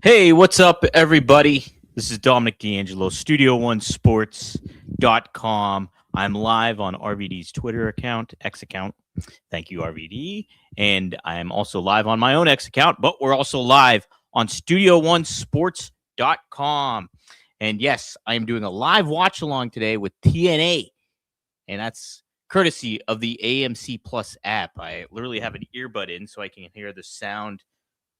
Hey, what's up, everybody? This is Dominic DeAngelo, Studio1Sports.com. I'm live on RVD's Twitter account, X account. Thank you, RVD. And I am also live on my own X account, but we're also live on Studio1Sports.com. And yes, I am doing a live watch along today with TNA. And that's courtesy of the AMC Plus app. I literally have an earbud in so I can hear the sound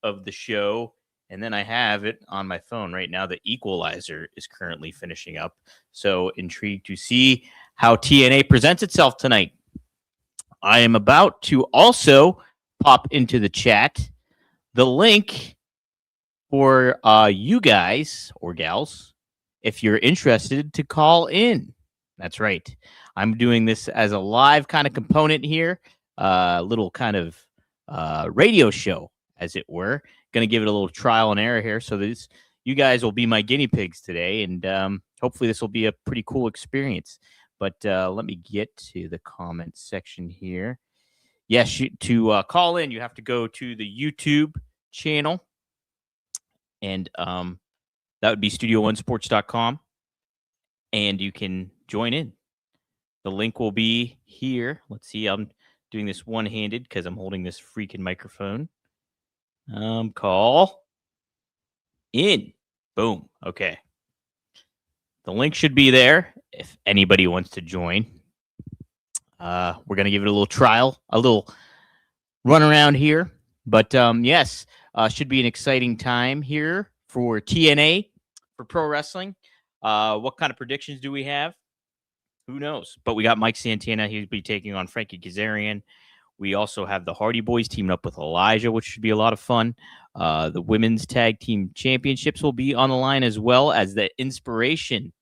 of the show. And then I have it on my phone right now. The Equalizer is currently finishing up. So intrigued to see how TNA presents itself tonight. I am about to also pop into the chat the link for you guys or gals, if you're interested, to call in. That's right. I'm doing this as a live kind of component here, little kind of radio show, as it were. Going to give it a little trial and error here. So this, you guys will be my guinea pigs today. And hopefully this will be a pretty cool experience. But let me get to the comment section here. Yes, to call in, you have to go to the YouTube channel. And that would be Studio1Sports.com. And you can join in. The link will be here. Let's see. I'm doing this one-handed because I'm holding this freaking microphone. Call in. Boom. Okay. The link should be there if anybody wants to join. We're going to give it a little trial, a little run around here. But yes, should be an exciting time here for TNA, for pro wrestling. What kind of predictions do we have? Who knows? But we got Mike Santana. He'll be taking on Frankie Kazarian. We also have the Hardy Boys teaming up with Elijah, which should be a lot of fun. The Women's Tag Team Championships will be on the line, as well as the Inspiration.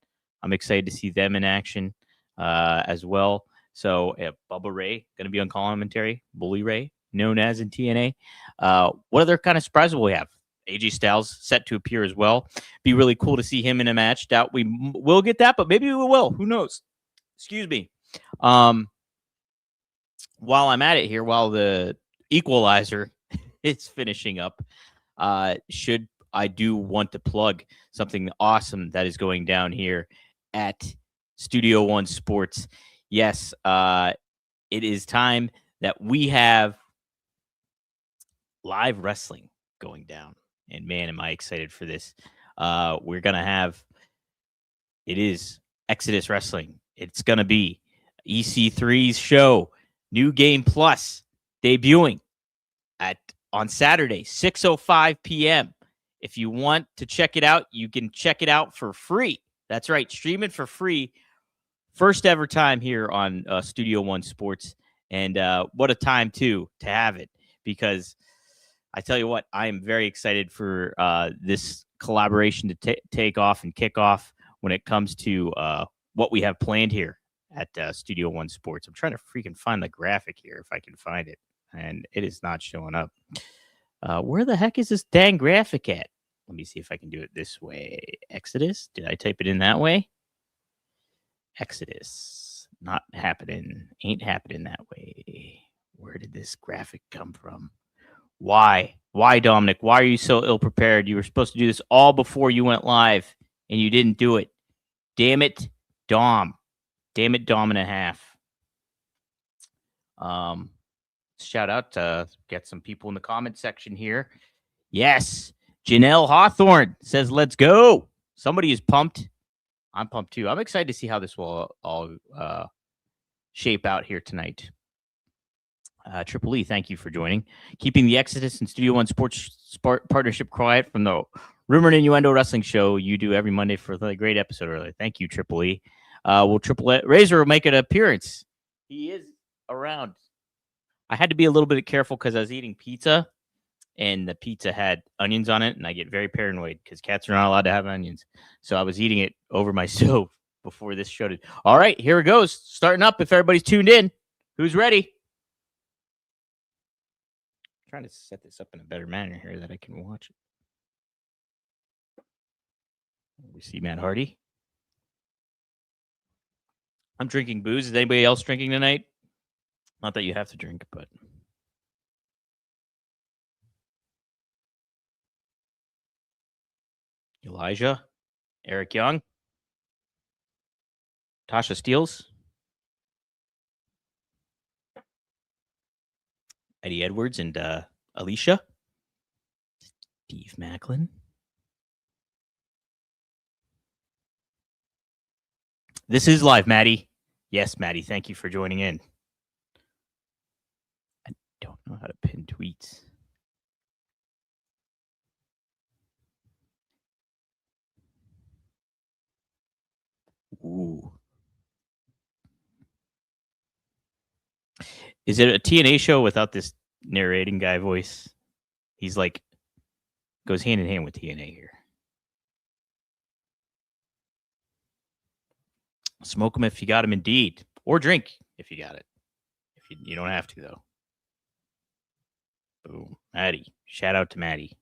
I'm excited to see them in action as well. So Bubba Ray going to be on commentary. Bully Ray, known as in TNA. What other kind of surprises will we have? AJ Styles set to appear as well. Be really cool to see him in a match. Doubt we will get that, but maybe we will. Who knows? Excuse me. While I'm at it here, while the Equalizer is finishing up, I do want to plug something awesome that is going down here at Studio One Sports. Yes, it is time that we have live wrestling going down. And man, am I excited for this. We're going to have, it is Exodus Wrestling. It's going to be EC3's show, New Game Plus, debuting on Saturday, 6:05 p.m. If you want to check it out, you can check it out for free. That's right, stream it for free. First ever time here on Studio One Sports. And what a time, too, to have it. Because I tell you what, I am very excited for this collaboration to take off and kick off when it comes to what we have planned here at Studio One Sports. I'm trying to freaking find the graphic here if I can find it, and it is not showing up. Where the heck is this dang graphic at? Let me see if I can do it this way. Exodus? Did I type it in that way? Exodus. Not happening. Ain't happening that way. Where did this graphic come from? Why? Why, Dominic? Why are you so ill-prepared? You were supposed to do this all before you went live, and you didn't do it. Damn it, Dom. Damn it, Dom and a half. Shout out to get some people in the comment section here. Yes, Janelle Hawthorne says, let's go. Somebody is pumped. I'm pumped too. I'm excited to see how this will all shape out here tonight. Triple E, thank you for joining. Keeping the Exodus and Studio One Sports partnership quiet from the Rumor and Innuendo Wrestling Show you do every Monday for the great episode earlier. Thank you, Triple E. Will Triple Razor will make an appearance? He is around. I had to be a little bit careful because I was eating pizza, and the pizza had onions on it, and I get very paranoid because cats are not allowed to have onions. So I was eating it over my stove before this show did. All right, here it goes. Starting up if everybody's tuned in. Who's ready? I'm trying to set this up in a better manner here that I can watch it. We see Matt Hardy. I'm drinking booze. Is anybody else drinking tonight? Not that you have to drink, but Elijah, Eric Young, Tasha Steeles, Eddie Edwards, and Alicia, Steve Macklin. This is live, Maddie. Yes, Maddie, thank you for joining in. I don't know how to pin tweets. Ooh. Is it a TNA show without this narrating guy voice? He's like, goes hand in hand with TNA here. Smoke them if you got them, indeed. Or drink if you got it. If you don't have to, though. Boom. Maddie. Shout out to Maddie.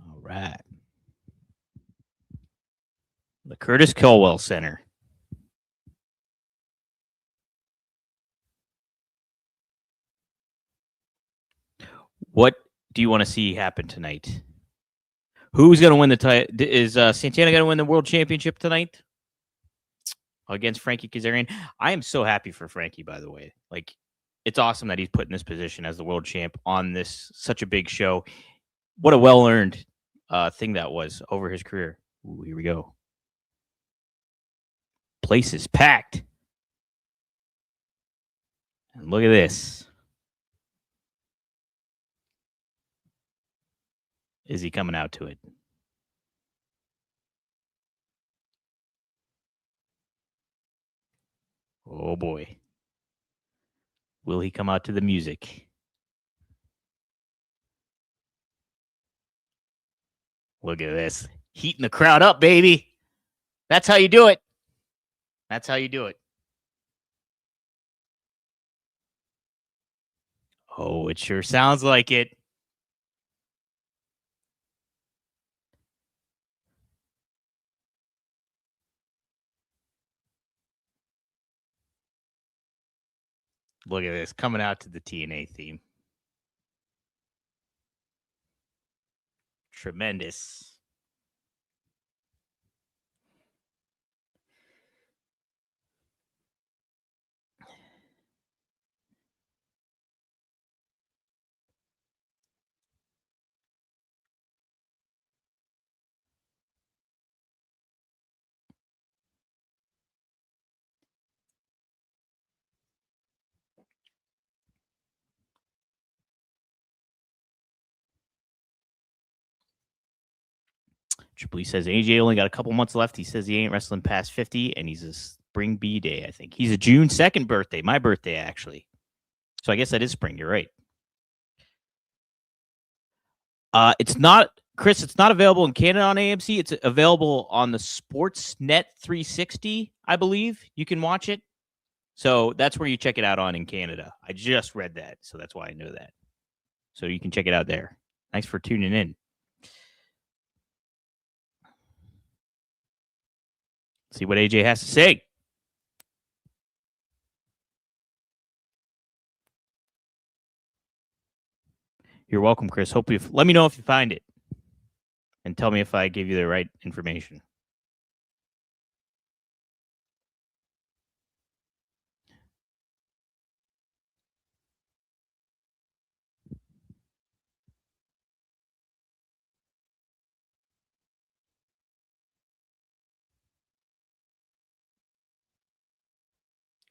All right. The Curtis Colwell Center. What do you want to see happen tonight? Who's going to win the title? Is Santana going to win the world championship tonight against Frankie Kazarian? I am so happy for Frankie, by the way. Like, it's awesome that he's put in this position as the world champ on this such a big show. What a well-earned thing that was over his career. Ooh, here we go. Place is packed. And look at this. Is he coming out to it? Oh, boy. Will he come out to the music? Look at this. Heating the crowd up, baby. That's how you do it. That's how you do it. Oh, it sure sounds like it. Look at this. Coming out to the TNA theme. Tremendous. Triple E says AJ only got a couple months left. He says he ain't wrestling past 50, and he's a spring B day, I think. He's a June 2nd birthday. My birthday, actually. So I guess that is spring. You're right. It's not, Chris, it's not available in Canada on AMC. It's available on the Sportsnet 360, I believe. You can watch it. So that's where you check it out on in Canada. I just read that, so that's why I know that. So you can check it out there. Thanks for tuning in. See what AJ has to say. You're welcome, Chris. Hope you let me know if you find it, and tell me if I gave you the right information.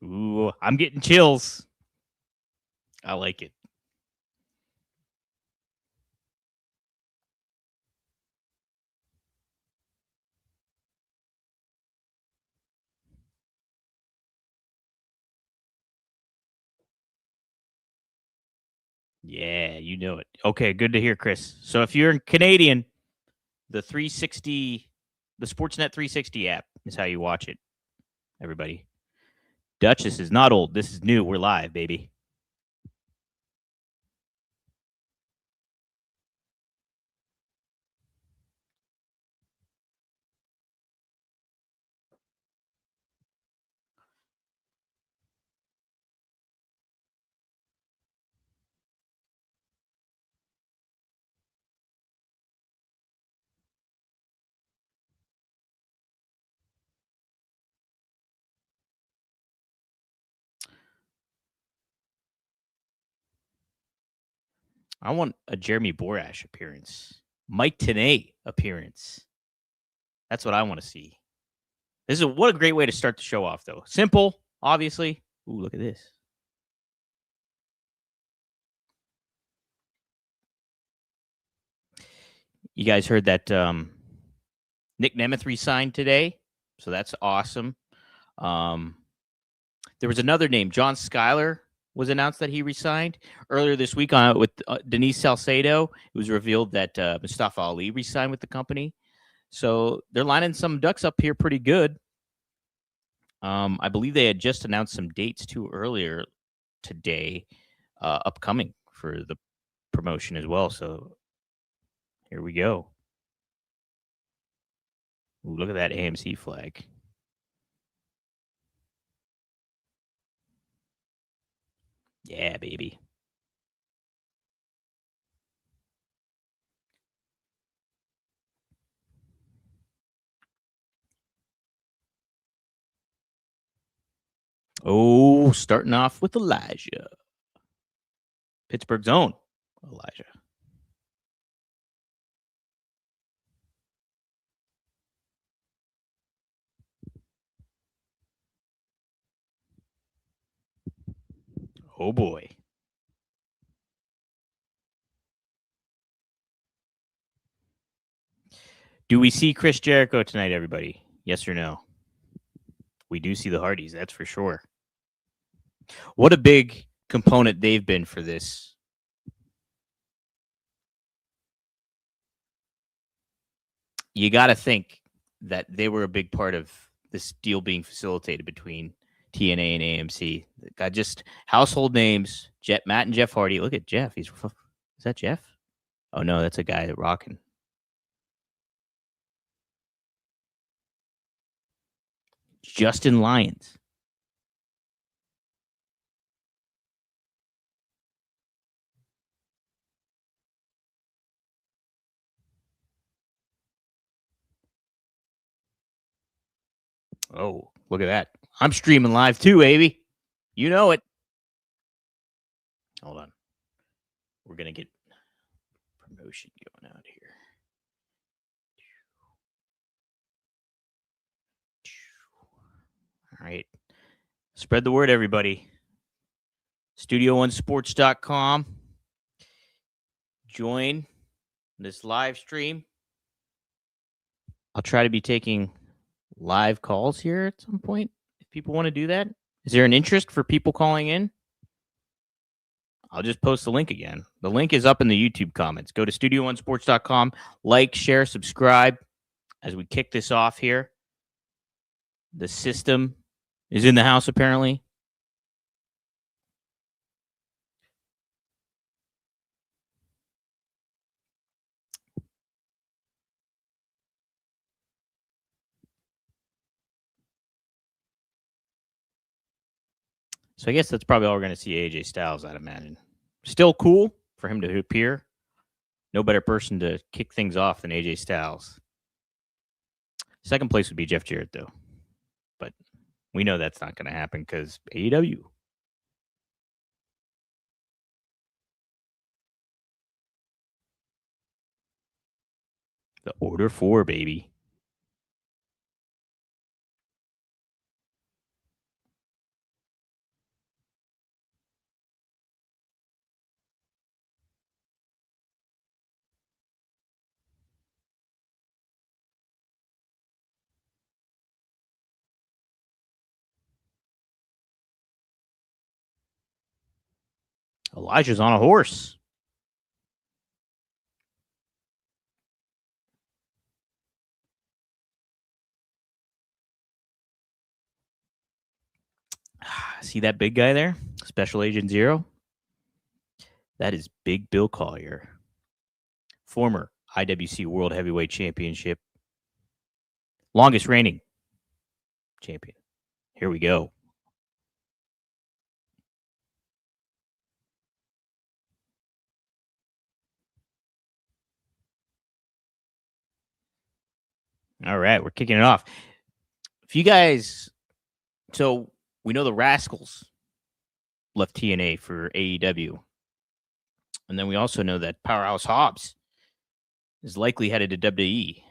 Ooh, I'm getting chills. I like it. Yeah, you know it. Okay, good to hear, Chris. So if you're Canadian, the 360, the Sportsnet 360 app is how you watch it, everybody. Duchess is not old. This is new. We're live, baby. I want a Jeremy Borash appearance. Mike Tenay appearance. That's what I want to see. What a great way to start the show off, though. Simple, obviously. Ooh, look at this. You guys heard that Nick Nemeth resigned today, so that's awesome. There was another name, John Schuyler, was announced that he resigned earlier this week with Denise Salcedo. It was revealed that Mustafa Ali resigned with the company, so they're lining some ducks up here pretty good. I believe they had just announced some dates too earlier today, upcoming for the promotion as well. So here we go. Ooh, look at that AMC flag. Yeah, baby. Oh, starting off with Elijah. Pittsburgh's own Elijah. Oh, boy. Do we see Chris Jericho tonight, everybody? Yes or no? We do see the Hardys, that's for sure. What a big component they've been for this. You got to think that they were a big part of this deal being facilitated between TNA and AMC. Got just household names. Matt and Jeff Hardy. Look at Jeff. Is that Jeff? Oh no, that's a guy rocking. Justin Lyons. Oh, look at that. I'm streaming live too, baby. You know it. Hold on. We're going to get promotion going out here. All right. Spread the word, everybody. Studio1sports.com. Join this live stream. I'll try to be taking live calls here at some point if people want to do that. Is there an interest for people calling in? I'll just post the link again. The link is up in the YouTube comments. Go to studio1sports.com, like, share, subscribe as we kick this off here. The system is in the house, apparently. So I guess that's probably all we're going to see AJ Styles, I'd imagine. Still cool for him to appear. No better person to kick things off than AJ Styles. Second place would be Jeff Jarrett, though. But we know that's not going to happen because AEW. The Order 4, baby. Elijah's on a horse. See that big guy there? Special Agent Zero? That is Big Bill Collier. Former IWC World Heavyweight Championship. Longest reigning champion. Here we go. All right, we're kicking it off. If you guys, so we know the Rascals left TNA for AEW. And then we also know that Powerhouse Hobbs is likely headed to WWE.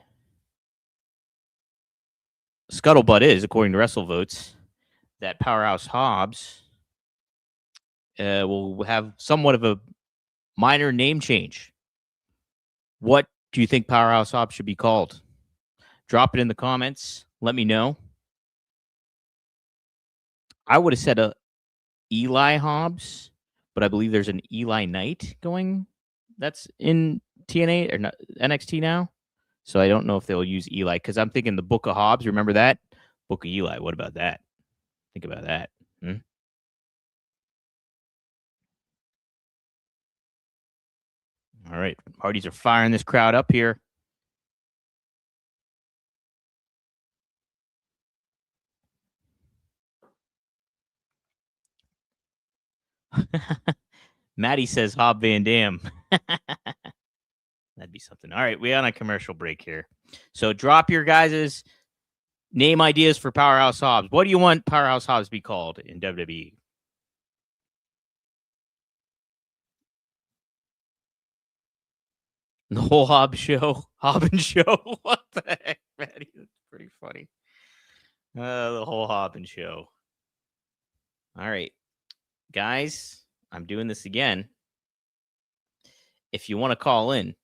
Scuttlebutt is, according to WrestleVotes, that Powerhouse Hobbs will have somewhat of a minor name change. What do you think Powerhouse Hobbs should be called? Drop it in the comments. Let me know. I would have said a Eli Hobbs, but I believe there's an Eli Knight going that's in TNA or not, NXT now. So I don't know if they'll use Eli because I'm thinking the Book of Hobbs. Remember that? Book of Eli. What about that? Think about that. All right. Parties are firing this crowd up here. Maddie says Hob Van Dam. That'd be something. All right, we on a commercial break here. So drop your guys' name ideas for Powerhouse Hobbs. What do you want Powerhouse Hobbs to be called in WWE? The whole Hobbs show? Hobbin show? What the heck, Maddie? That's pretty funny. The whole Hobbin show. All right, guys, I'm doing this again. If you want to call in,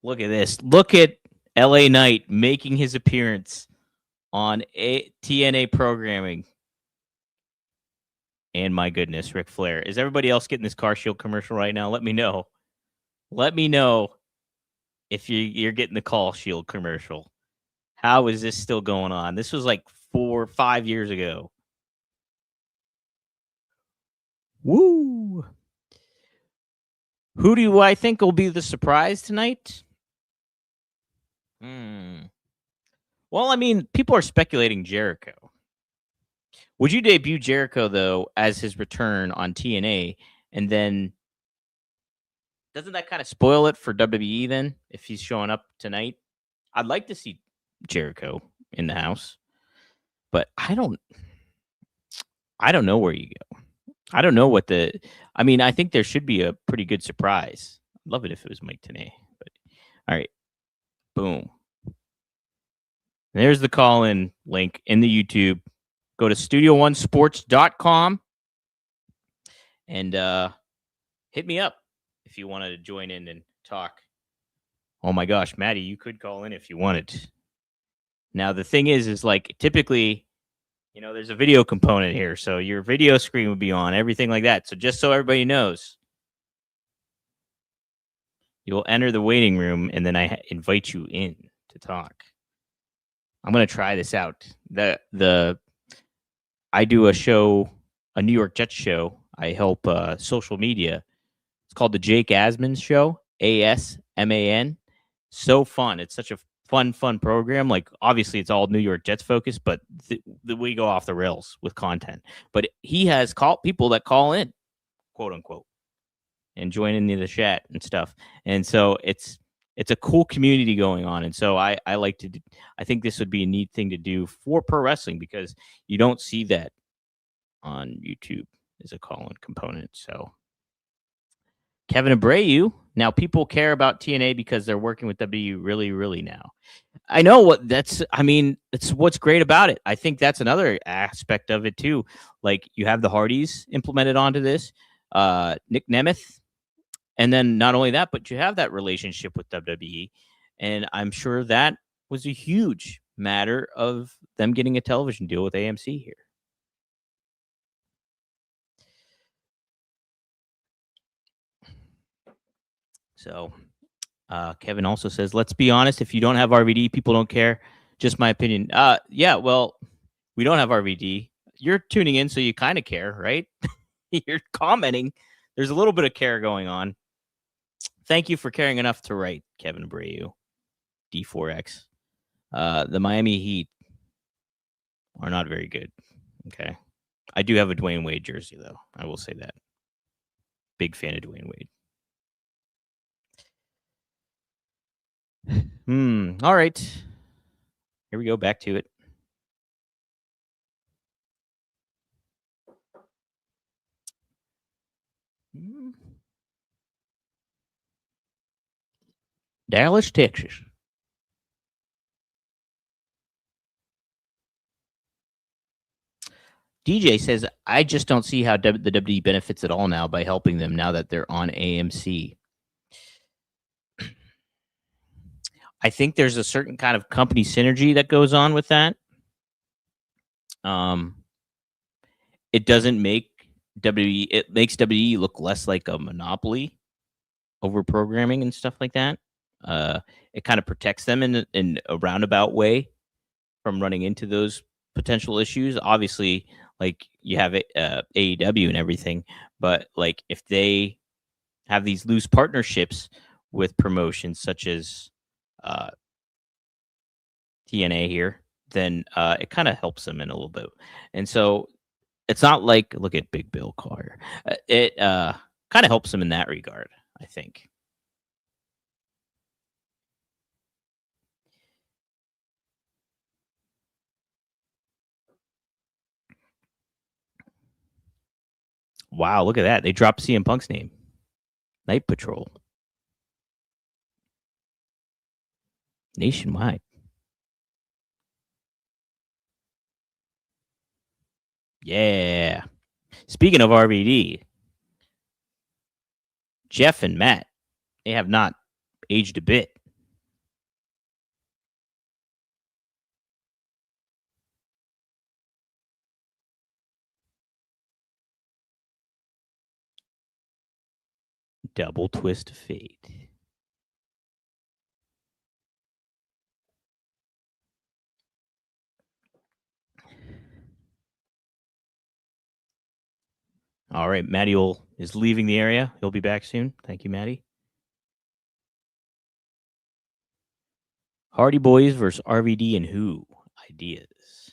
look at this. Look at LA Knight making his appearance on TNA programming. And my goodness, Ric Flair. Is everybody else getting this Car Shield commercial right now? Let me know. Let me know if you're getting the Car Shield commercial. How is this still going on? This was like 4 or 5 years ago. Woo! Who do I think will be the surprise tonight? Well, I mean, people are speculating Jericho. Would you debut Jericho, though, as his return on TNA? And then doesn't that kind of spoil it for WWE then, if he's showing up tonight? I'd like to see Jericho in the house, but I don't know where you go. I don't know what I mean, I think there should be a pretty good surprise. I'd love it if it was Mike Tenay, but all right. Boom. There's the call-in link in the YouTube. Go to studio1sports.com and hit me up if you wanted to join in and talk. Oh my gosh, Maddie, you could call in if you wanted. Now the thing is like typically, there's a video component here, so your video screen would be on, everything like that. So just so everybody knows, you'll enter the waiting room, and then I invite you in to talk. I'm gonna try this out. I do a show, a New York Jets show. I help social media. It's called the Jake Asman Show, ASMAN. So fun. It's such a fun program. Like, obviously, it's all New York Jets focused, but we go off the rails with content. But he has people that call in, quote unquote, and join in the chat and stuff. And so it's a cool community going on. And so I think this would be a neat thing to do for pro wrestling because you don't see that on YouTube as a call-in component. So Kevin Abreu. Now people care about TNA because they're working with WWE really, really now. I know it's what's great about it. I think that's another aspect of it too. Like you have the Hardys implemented onto this, Nick Nemeth. And then not only that, but you have that relationship with WWE. And I'm sure that was a huge matter of them getting a television deal with AMC here. So Kevin also says, let's be honest, if you don't have RVD, people don't care. Just my opinion. Yeah, well, we don't have RVD. You're tuning in, so you kind of care, right? You're commenting. There's a little bit of care going on. Thank you for caring enough to write, Kevin Abreu, D4X. The Miami Heat are not very good. Okay. I do have a Dwayne Wade jersey, though. I will say that. Big fan of Dwayne Wade. All right. Here we go. Back to it. Dallas, Texas. DJ says, I just don't see how the WWE benefits at all now by helping them now that they're on AMC. I think there's a certain kind of company synergy that goes on with that. It doesn't make WWE, it makes WWE look less like a monopoly over programming and stuff like that. It kind of protects them in a roundabout way from running into those potential issues. Obviously, like you have AEW and everything, but like if they have these loose partnerships with promotions such as TNA here, then it kind of helps them in a little bit. And so it's not like, look at Big Bill Carter. It kind of helps them in that regard, I think. Wow, look at that. They dropped CM Punk's name. Night Patrol. Nationwide. Yeah. Speaking of RVD, Jeff and Matt, they have not aged a bit. Double twist of fate. All right, Matty is leaving the area. He'll be back soon. Thank you, Matty. Hardy Boys versus RVD and who? Ideas.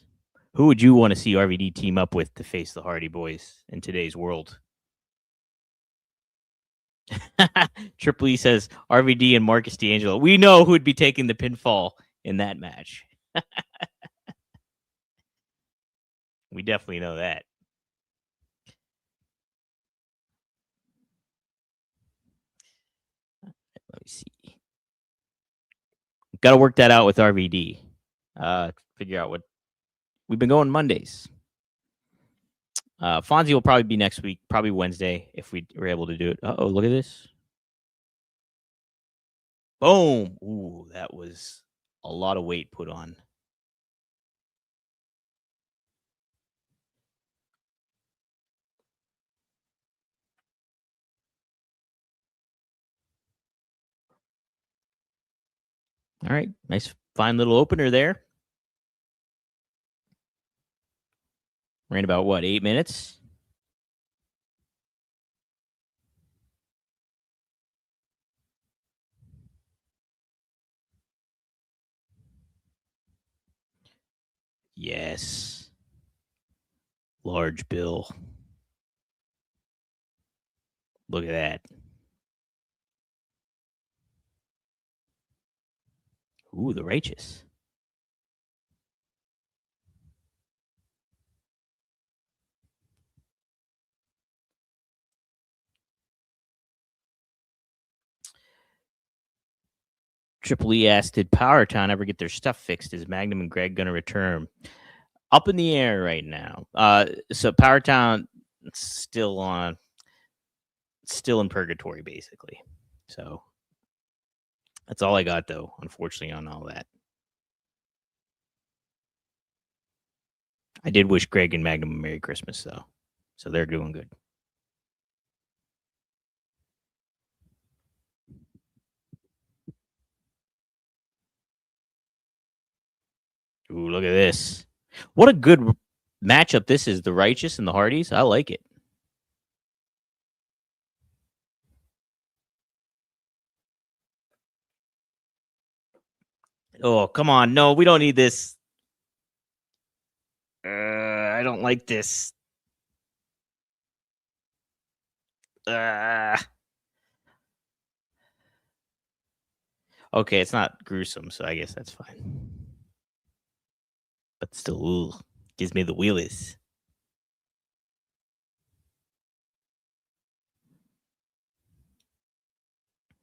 Who would you want to see RVD team up with to face the Hardy Boys in today's world? Triple E says RVD and Marcus D'Angelo. We know who would be taking the pinfall in that match. We definitely know that. Let me see. Got to work that out with RVD. Figure out what we've been going Mondays. Fonzie will probably be next week, probably Wednesday if we were able to do it. Oh, look at this. Boom. Ooh, that was a lot of weight put on. All right. Nice, fine little opener there. Ran about what, 8 minutes? Yes. Large bill. Look at that. Ooh, the righteous. Triple E asked, did Powertown ever get their stuff fixed? Is Magnum and Greg going to return? Up in the air right now. So Powertown still in purgatory, basically. So that's all I got, though, unfortunately, on all that. I did wish Greg and Magnum a Merry Christmas, though. So they're doing good. Ooh, look at this. What a good matchup this is, the Righteous and the Hardys. I like it. Oh, come on. No, we don't need this. I don't like this. Okay, it's not gruesome, so I guess that's fine. But still, ooh, gives me the wheelies.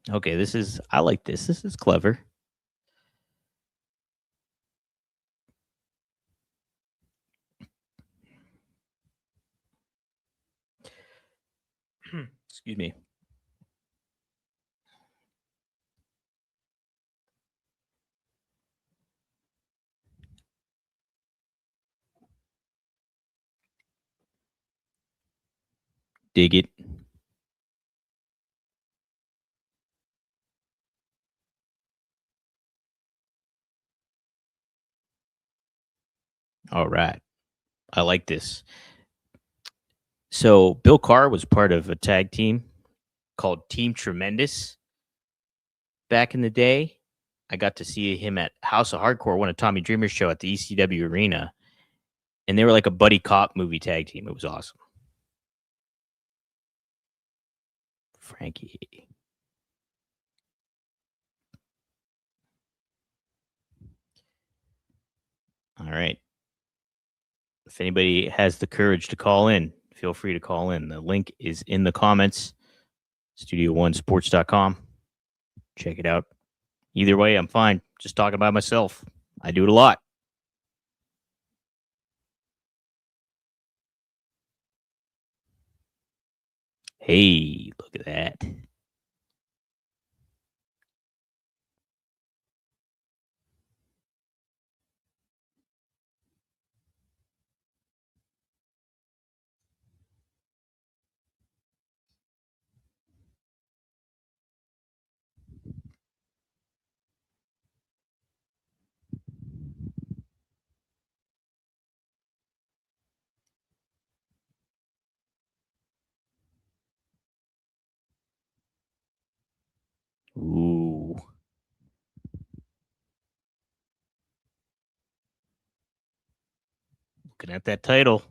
Okay, I like this. This is clever. Excuse me. Dig it. All right. I like this. So Bill Carr was part of a tag team called Team Tremendous back in the day. I got to see him at House of Hardcore, one of Tommy Dreamer's show at the ECW Arena, and they were like a buddy cop movie tag team. It was awesome. Frankie. All right. If anybody has the courage to call in, feel free to call in. The link is in the comments. Studio1sports.com. Check it out. Either way, I'm fine. Just talking about myself. I do it a lot. Hey, look at that. Ooh. Looking at that title.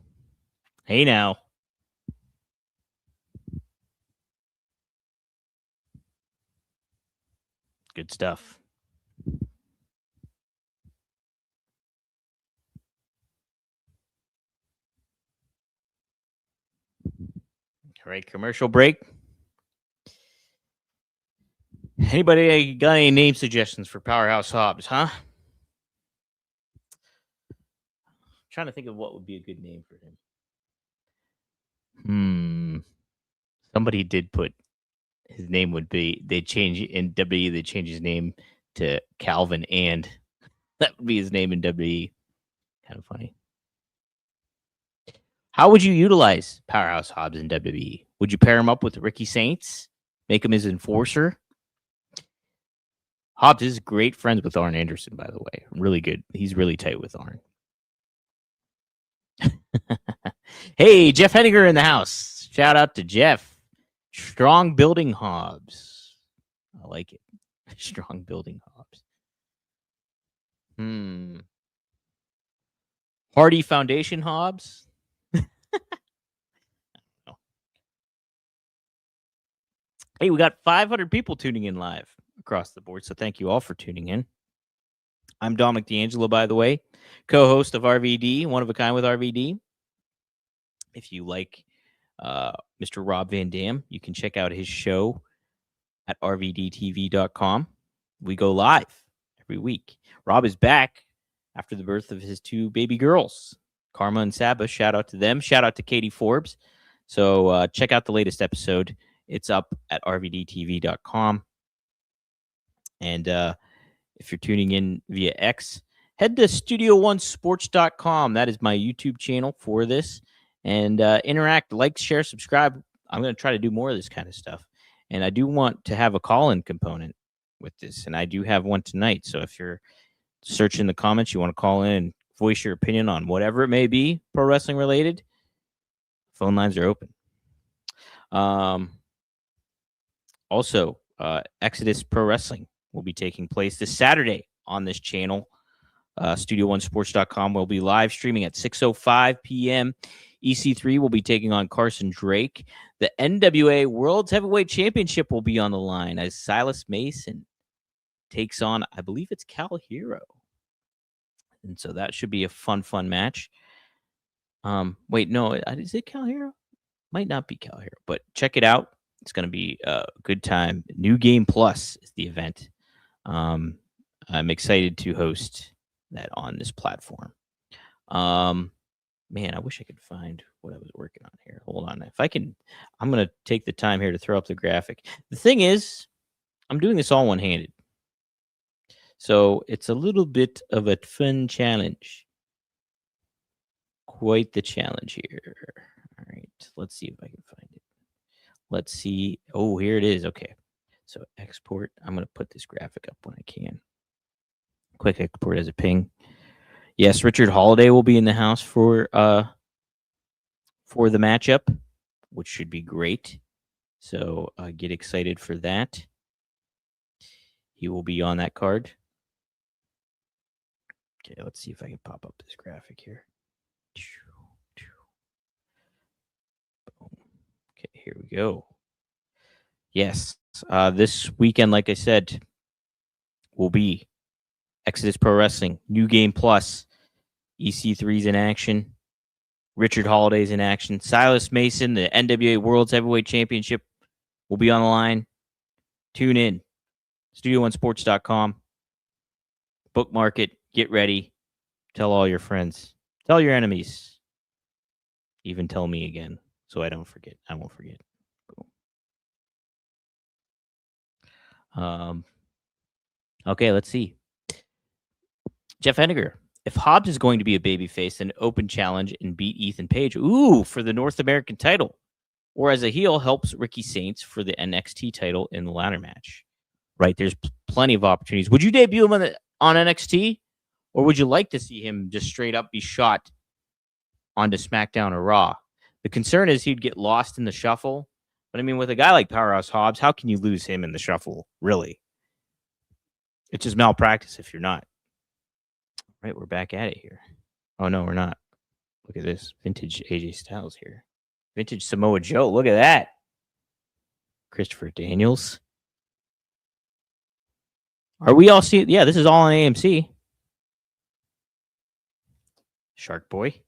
Hey now. Good stuff. All right, commercial break. Anybody got any name suggestions for Powerhouse Hobbs, huh? Trying to think of what would be a good name for him. Somebody did put his name would be they change in WWE, they change his name to Calvin, and that would be his name in WWE. Kind of funny. How would you utilize Powerhouse Hobbs in WWE? Would you pair him up with Ricky Saints? Make him his enforcer? Hobbs is great friends with Arn Anderson, by the way. Really good. He's really tight with Arn. Hey, Jeff Henniger in the house. Shout out to Jeff. Strong building Hobbs. I like it. Strong building Hobbs. Hardy Foundation Hobbs. Hey, we got 500 people tuning in live across the board, so thank you all for tuning in. I'm Dominic DeAngelo, by the way, co-host of RVD, one of a kind with RVD. If you like Mr. Rob Van Dam, you can check out his show at rvdtv.com. We go live every week. Rob is back after the birth of his two baby girls, Karma and Saba. Shout out to them. Shout out to Katie Forbes. So check out the latest episode. It's up at rvdtv.com. And if you're tuning in via X, head to studio1sports.com. That is my YouTube channel for this. And interact, like, share, subscribe. I'm going to try to do more of this kind of stuff. And I do want to have a call-in component with this. And I do have one tonight. So if you're searching the comments, you want to call in and voice your opinion on whatever it may be pro wrestling related, phone lines are open. Also, Exodus Pro Wrestling will be taking place this Saturday on this channel. Studio1sports.com will be live streaming at 6:05 p.m. EC3 will be taking on Carson Drake. The NWA World's Heavyweight Championship will be on the line as Silas Mason takes on, I believe it's Cal Hero. And so that should be a fun match. Wait, no, is it Cal Hero? Might not be Cal Hero, but check it out. It's going to be a good time. New Game Plus is the event. I'm excited to host that on this platform. Man, I wish I could find what I was working on here. Hold on. If I can, I'm going to take the time here to throw up the graphic. The thing is, I'm doing this all one-handed. So it's a little bit of a fun challenge. Quite the challenge here. All right. Let's see if I can find it. Let's see. Oh, here it is. Okay. So export. I'm going to put this graphic up when I can. Quick export as a ping. Yes, Richard Holiday will be in the house for the matchup, which should be great. So get excited for that. He will be on that card. Okay, let's see if I can pop up this graphic here. Okay, here we go. Yes, this weekend, like I said, will be Exodus Pro Wrestling, New Game Plus, EC3's in action, Richard Holiday's in action, Silas Mason, the NWA World's Heavyweight Championship will be on the line. Tune in, StudioOneSports.com. Bookmark it, get ready, tell all your friends, tell your enemies, even tell me again so I don't forget. I won't forget. Okay, let's see. Jeff Henniger. If Hobbs is going to be a babyface, then open challenge and beat Ethan Page. Ooh, for the North American title. Or as a heel, helps Ricky Saints for the NXT title in the ladder match. Right, there's plenty of opportunities. Would you debut him on NXT? Or would you like to see him just straight up be shot onto SmackDown or Raw? The concern is he'd get lost in the shuffle. But I mean, with a guy like Powerhouse Hobbs, how can you lose him in the shuffle, really? It's just malpractice if you're not. Right, we're back at it here. Oh, no, we're not. Look at this. Vintage AJ Styles here. Vintage Samoa Joe. Look at that. Christopher Daniels. Are we all seeing? Yeah, this is all on AMC. Shark Boy.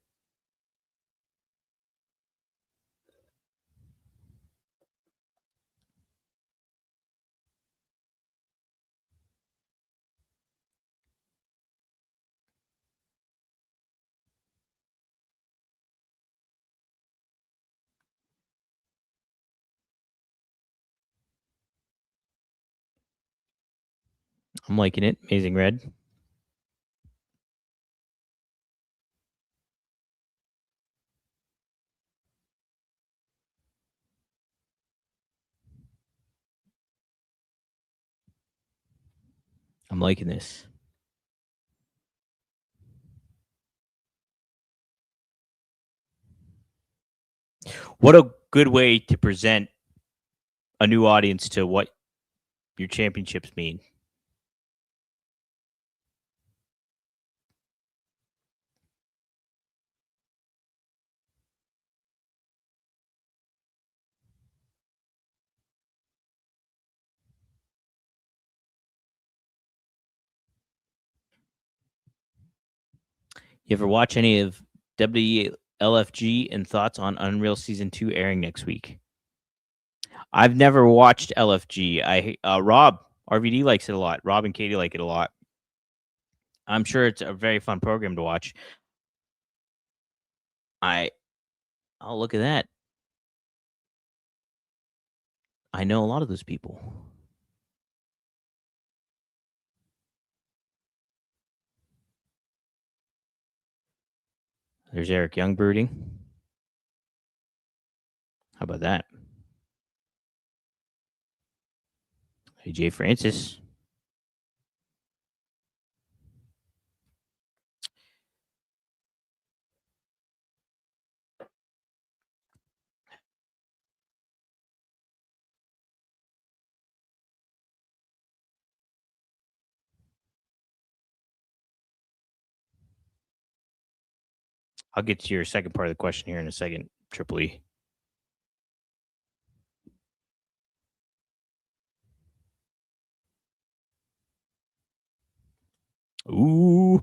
I'm liking it. Amazing Red. I'm liking this. What a good way to present a new audience to what your championships mean. You ever watch any of WLFG and thoughts on Unreal Season 2 airing next week? I've never watched LFG. Rob, RVD likes it a lot. Rob and Katie like it a lot. I'm sure it's a very fun program to watch. Oh, look at that. I know a lot of those people. There's Eric Young brooding. How about that? Hey, Jay Francis. I'll get to your second part of the question here in a second, Triple E. Ooh.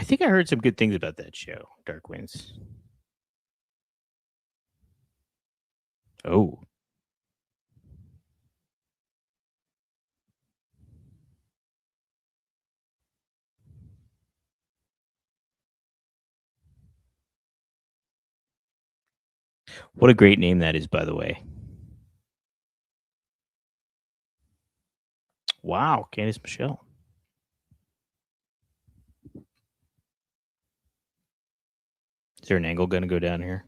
I think I heard some good things about that show, Dark Winds. Oh, what a great name that is, by the way. Wow, Candice Michelle. Is there an angle going to go down here?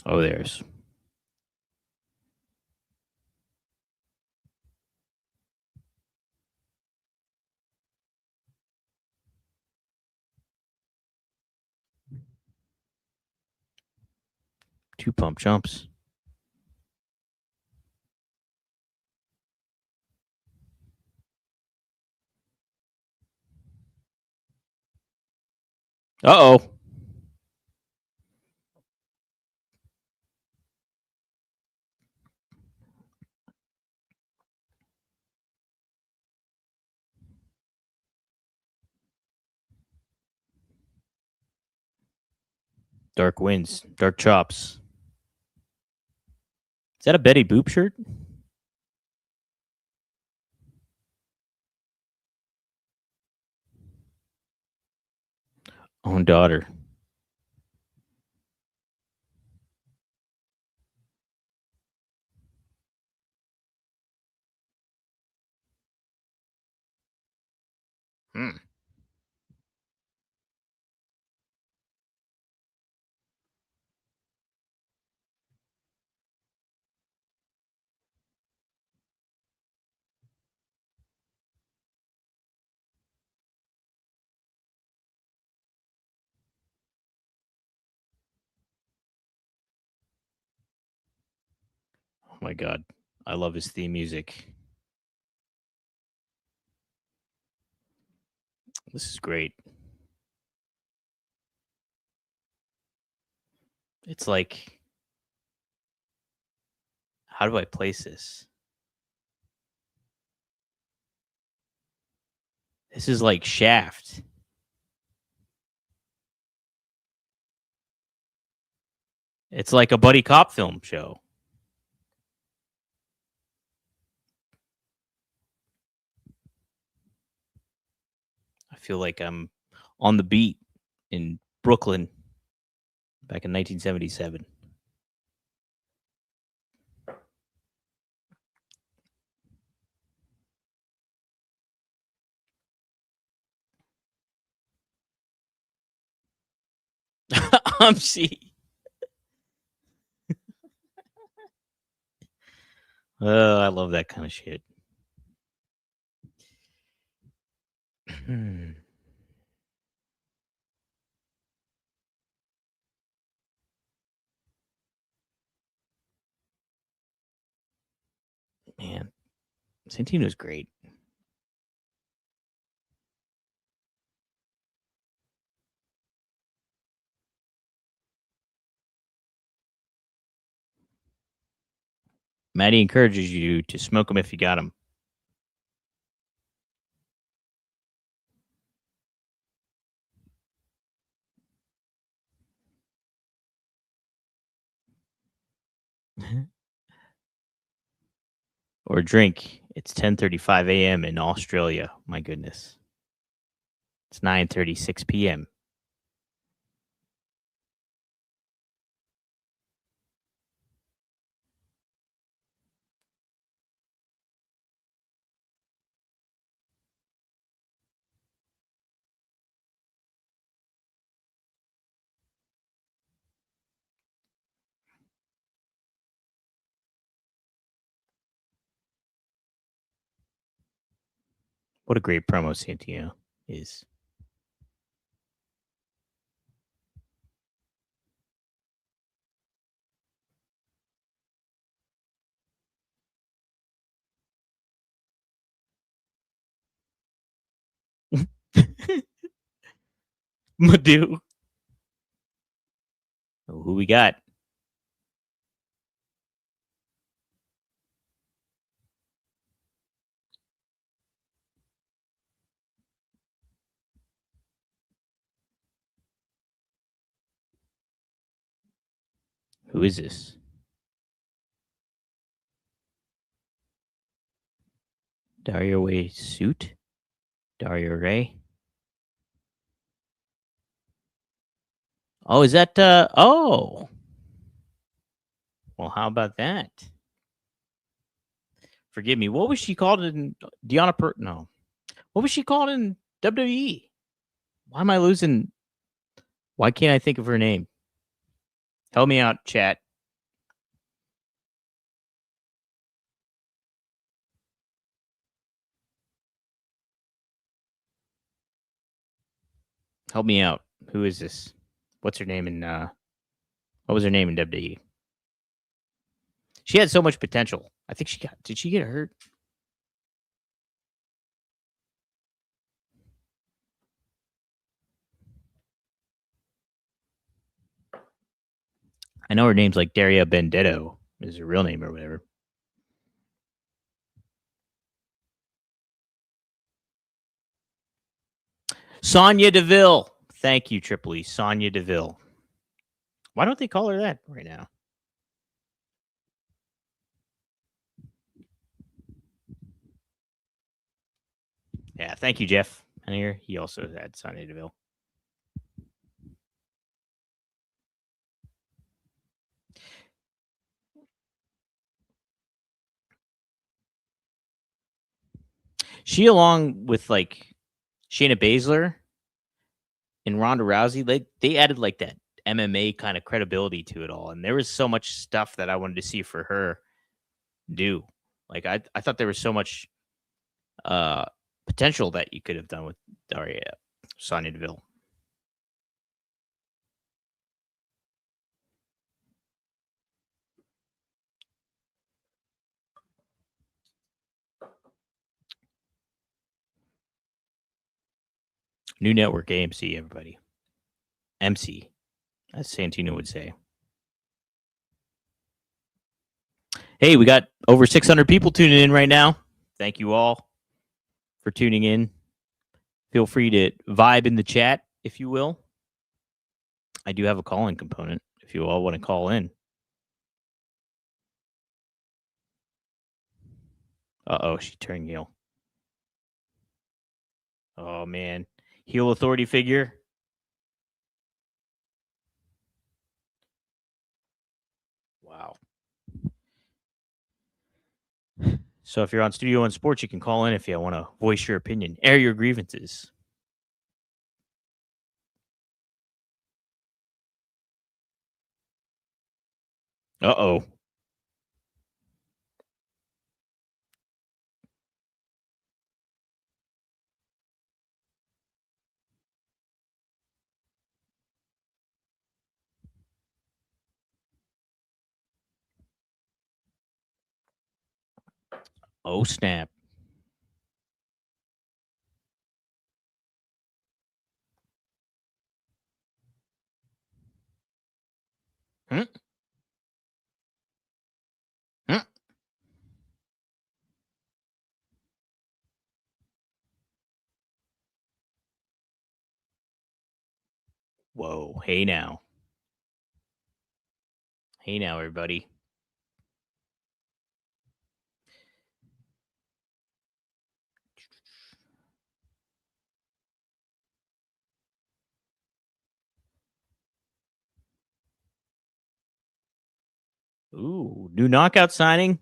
Oh, there's. Two pump jumps. Uh-oh. Dark Winds. Dark Chops. Is that a Betty Boop shirt? Own daughter. Hmm. Oh my God. I love his theme music. This is great. It's like, how do I place this? This is like Shaft. It's like a buddy cop film show. I feel like I'm on the beat in Brooklyn back in 1977. AMC. Oh, I love that kind of shit. Man, Santino's great. Maddie encourages you to smoke them if you got them. Or drink. It's 10:35 a.m. in Australia. My goodness. It's 9:36 p.m. What a great promo Santino is. Madhu. Who we got? Who is this? Dario Way Suit? Dario Ray? Oh, is that oh. Well, how about that? Forgive me. What was she called in No. What was she called in WWE? Why am I losing? Why can't I think of her name? Help me out, chat. Help me out. Who is this? What's her name in what was her name in WWE? She had so much potential. I think did she get hurt? I know her name's like Daria Benedetto is her real name or whatever. Sonya Deville. Thank you, Triple E. Sonya Deville. Why don't they call her that right now? Yeah, thank you, Jeff. And here he also had Sonya Deville. She, along with like Shayna Baszler and Ronda Rousey, they added like that MMA kind of credibility to it all. And there was so much stuff that I wanted to see for her do. Like I thought there was so much potential that you could have done with Daria Sonya Deville. New network, AMC, everybody. MC, as Santino would say. Hey, we got over 600 people tuning in right now. Thank you all for tuning in. Feel free to vibe in the chat, if you will. I do have a call-in component if you all want to call in. Uh-oh, she turned heel. Oh, man. Heel authority figure. Wow. So if you're on Studio One Sports, you can call in if you want to voice your opinion, air your grievances. Uh-oh. Oh, snap. Hmm? Hmm? Whoa. Hey, now. Hey, now, everybody. Ooh, new knockout signing.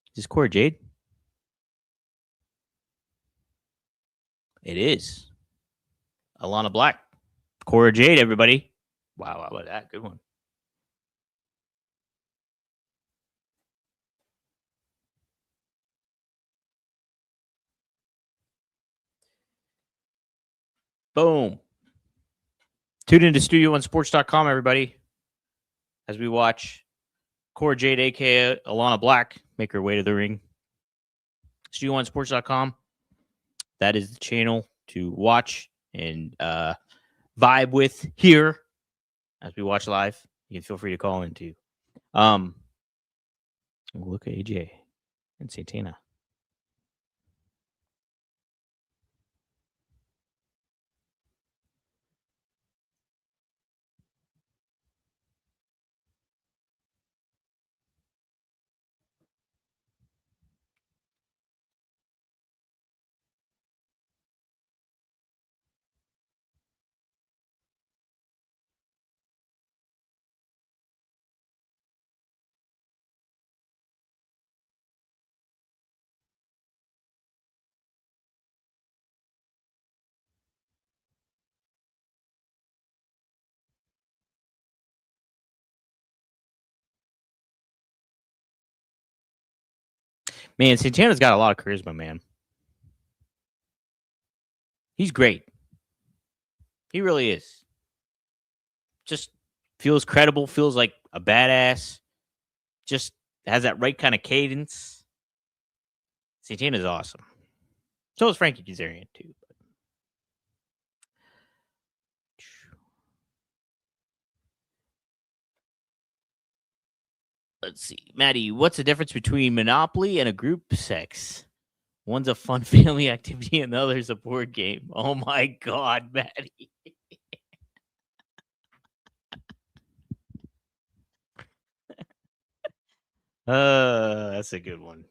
Is this Cora Jade? It is. Alana Black. Cora Jade, everybody. Wow, how about that? Good one. Boom. Tune into StudioOneSports.com, everybody, as we watch Cora Jade, aka Alana Black, make her way to the ring. Studio1sports.com. That is the channel to watch and vibe with here as we watch live. You can feel free to call in too. Look at AJ and Santana. Man, Santana's got a lot of charisma, man. He's great. He really is. Just feels credible, feels like a badass. Just has that right kind of cadence. Santana's awesome. So is Frankie Kazarian, too. Let's see. Maddie, what's the difference between Monopoly and a group sex? One's a fun family activity and the other's a board game. Oh my God, Maddie. That's a good one.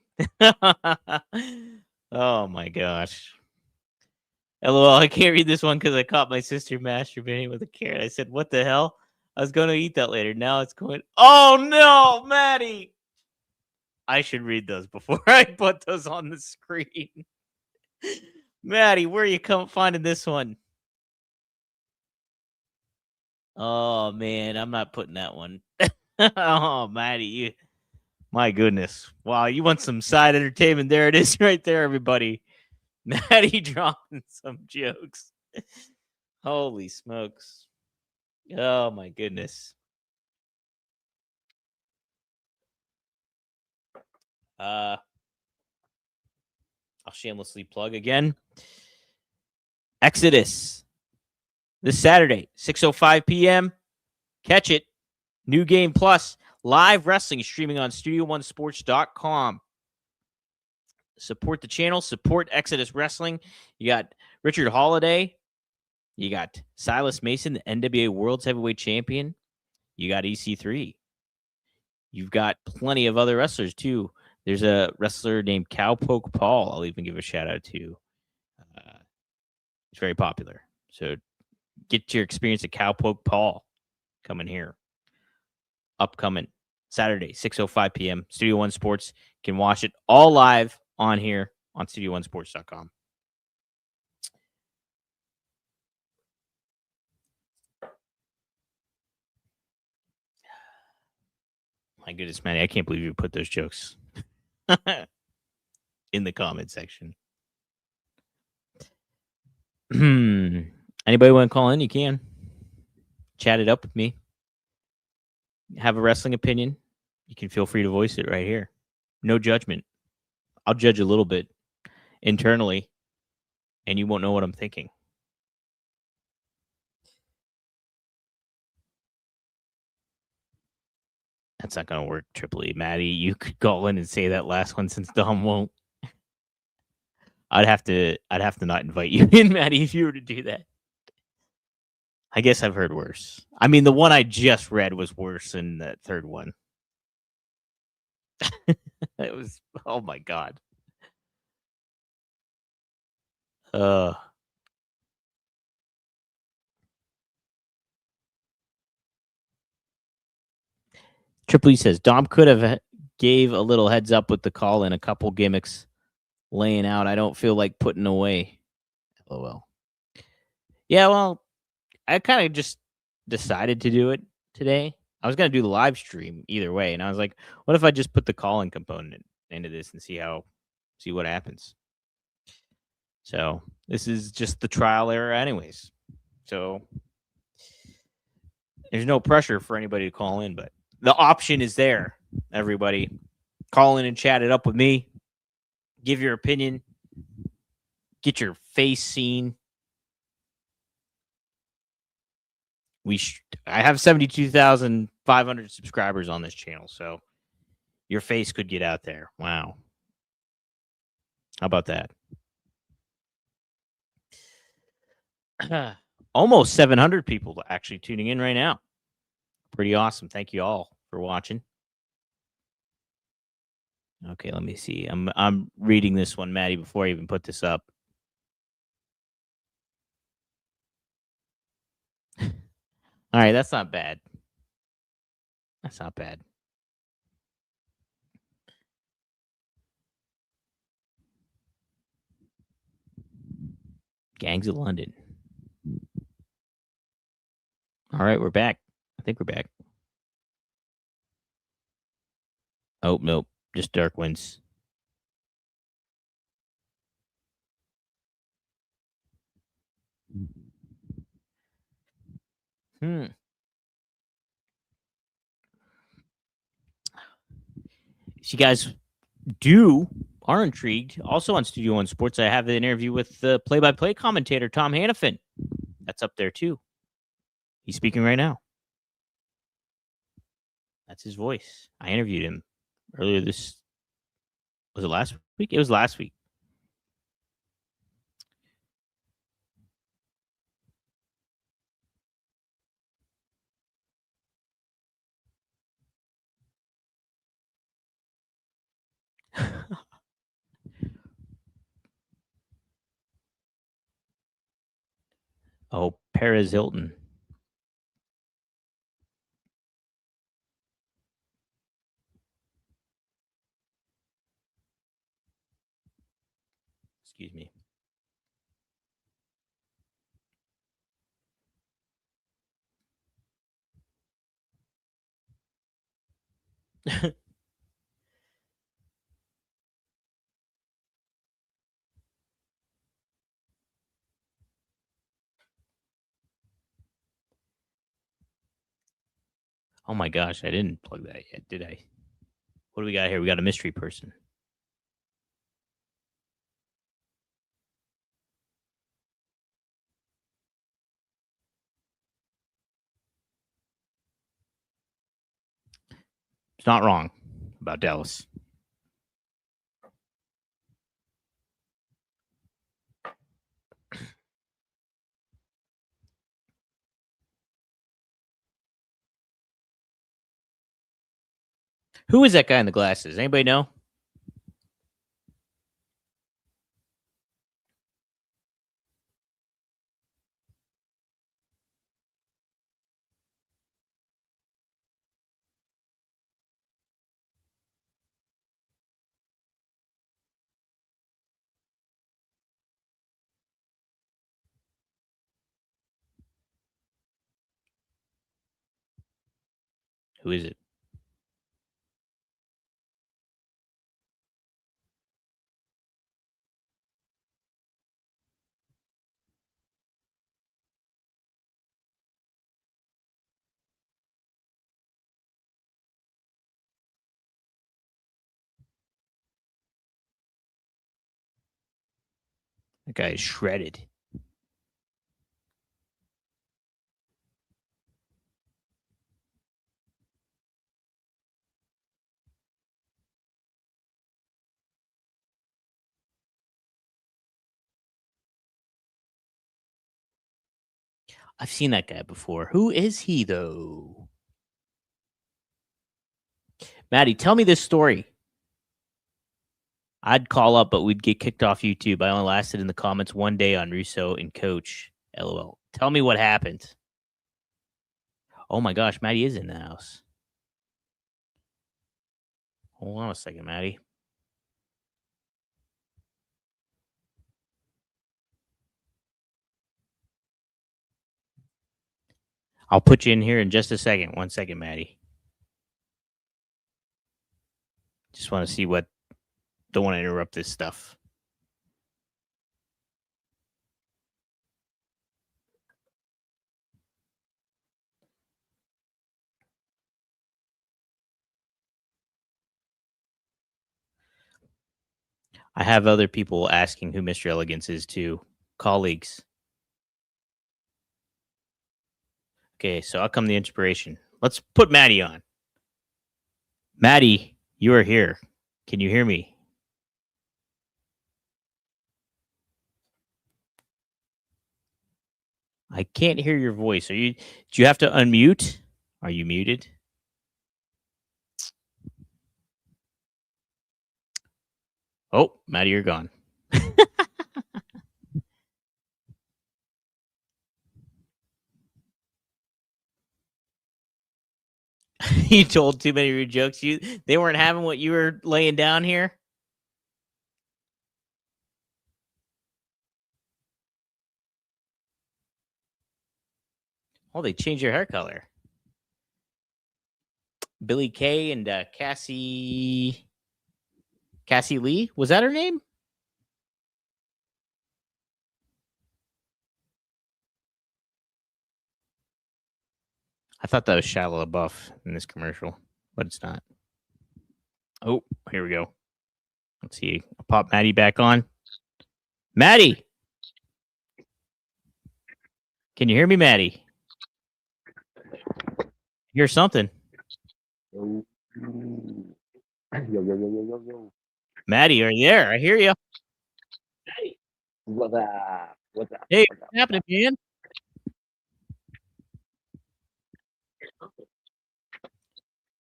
Oh my gosh. LOL, I can't read this one because I caught my sister masturbating with a carrot. I said, what the hell? I was going to eat that later. Now it's going, oh no, Maddie. I should read those before I put those on the screen. Maddie, where are you finding this one? Oh man, I'm not putting that one. Oh, Maddie, my goodness. Wow, you want some side entertainment? There it is right there, everybody. Maddie dropping some jokes. Holy smokes. Oh my goodness. I'll shamelessly plug again. Exodus. This Saturday, 6:05 p.m. Catch it. New Game Plus. Live wrestling streaming on Studio1sports.com. Support the channel. Support Exodus Wrestling. You got Richard Holiday. You got Silas Mason, the NWA World's Heavyweight Champion. You got EC3. You've got plenty of other wrestlers, too. There's a wrestler named Cowpoke Paul I'll even give a shout-out to. He's very popular. So get your experience at Cowpoke Paul coming here. Upcoming Saturday, 6:05 p.m. Studio One Sports. You can watch it all live on here on Studio1sports.com. My goodness, man. I can't believe you put those jokes in the comment section. Anybody want to call in? You can. Chat it up with me. Have a wrestling opinion. You can feel free to voice it right here. No judgment. I'll judge a little bit internally, and you won't know what I'm thinking. That's not going to work, Triple E. Maddie, you could call in and say that last one since Dom won't. I'd have to not invite you in, Maddie, if you were to do that. I guess I've heard worse. I mean, the one I just read was worse than that third one. It was, oh my God. Triple E says Dom could have gave a little heads up with the call and a couple gimmicks laying out. I don't feel like putting away. LOL. Yeah, well, I kind of just decided to do it today. I was going to do the live stream either way. And I was like, what if I just put the call-in component into this and see what happens? So this is just the trial error anyways. So there's no pressure for anybody to call in, but the option is there. everybody. Call in and chat it up with me. Give your opinion. Get your face seen. I have 72,500 subscribers on this channel, so your face could get out there. Wow. How about that? Almost 700 people actually tuning in right now. Pretty awesome. Thank you all for watching. Okay, let me see. I'm reading this one, Maddie, before I even put this up. All right, that's not bad. That's not bad. Gangs of London. All right, we're back. I think we're back. Oh, nope. Just Dark Winds. If you guys are intrigued, also on Studio One Sports, I have an interview with the play-by-play commentator, Tom Hannafin. That's up there, too. He's speaking right now. That's his voice. I interviewed him earlier was it last week? It was last week. Oh, Perez Hilton. Excuse me. Oh my gosh, I didn't plug that yet, did I? What do we got here? We got a mystery person. It's not wrong about Dallas. Who is that guy in the glasses? Anybody know? Who is it? That guy is shredded. I've seen that guy before. Who is he, though? Maddie, tell me this story. I'd call up, but we'd get kicked off YouTube. I only lasted in the comments one day on Russo and Coach. LOL. Tell me what happened. Oh my gosh, Maddie is in the house. Hold on a second, Maddie. I'll put you in here in just a second. 1 second, Maddie. Just want to see what. Don't want to interrupt this stuff. I have other people asking who Mr. Elegance is too. Colleagues. Okay, so out come the inspiration. Let's put Maddie on. Maddie, you are here. Can you hear me? I can't hear your voice. Do you have to unmute? Are you muted? Oh, Maddie, you're gone. You told too many rude jokes. They weren't having what you were laying down here. Oh, they changed your hair color. Billy Kay and Cassie Lee, was that her name? I thought that was Shia LaBeouf in this commercial, but it's not. Oh, here we go. Let's see. I'll pop Maddie back on. Maddie, can you hear me, Maddie? Hear something? Yo, yo, yo, yo, yo, yo. Maddie, are you there? I hear you. Hey, what's up? What's up? Hey, What's up? what's happening, man?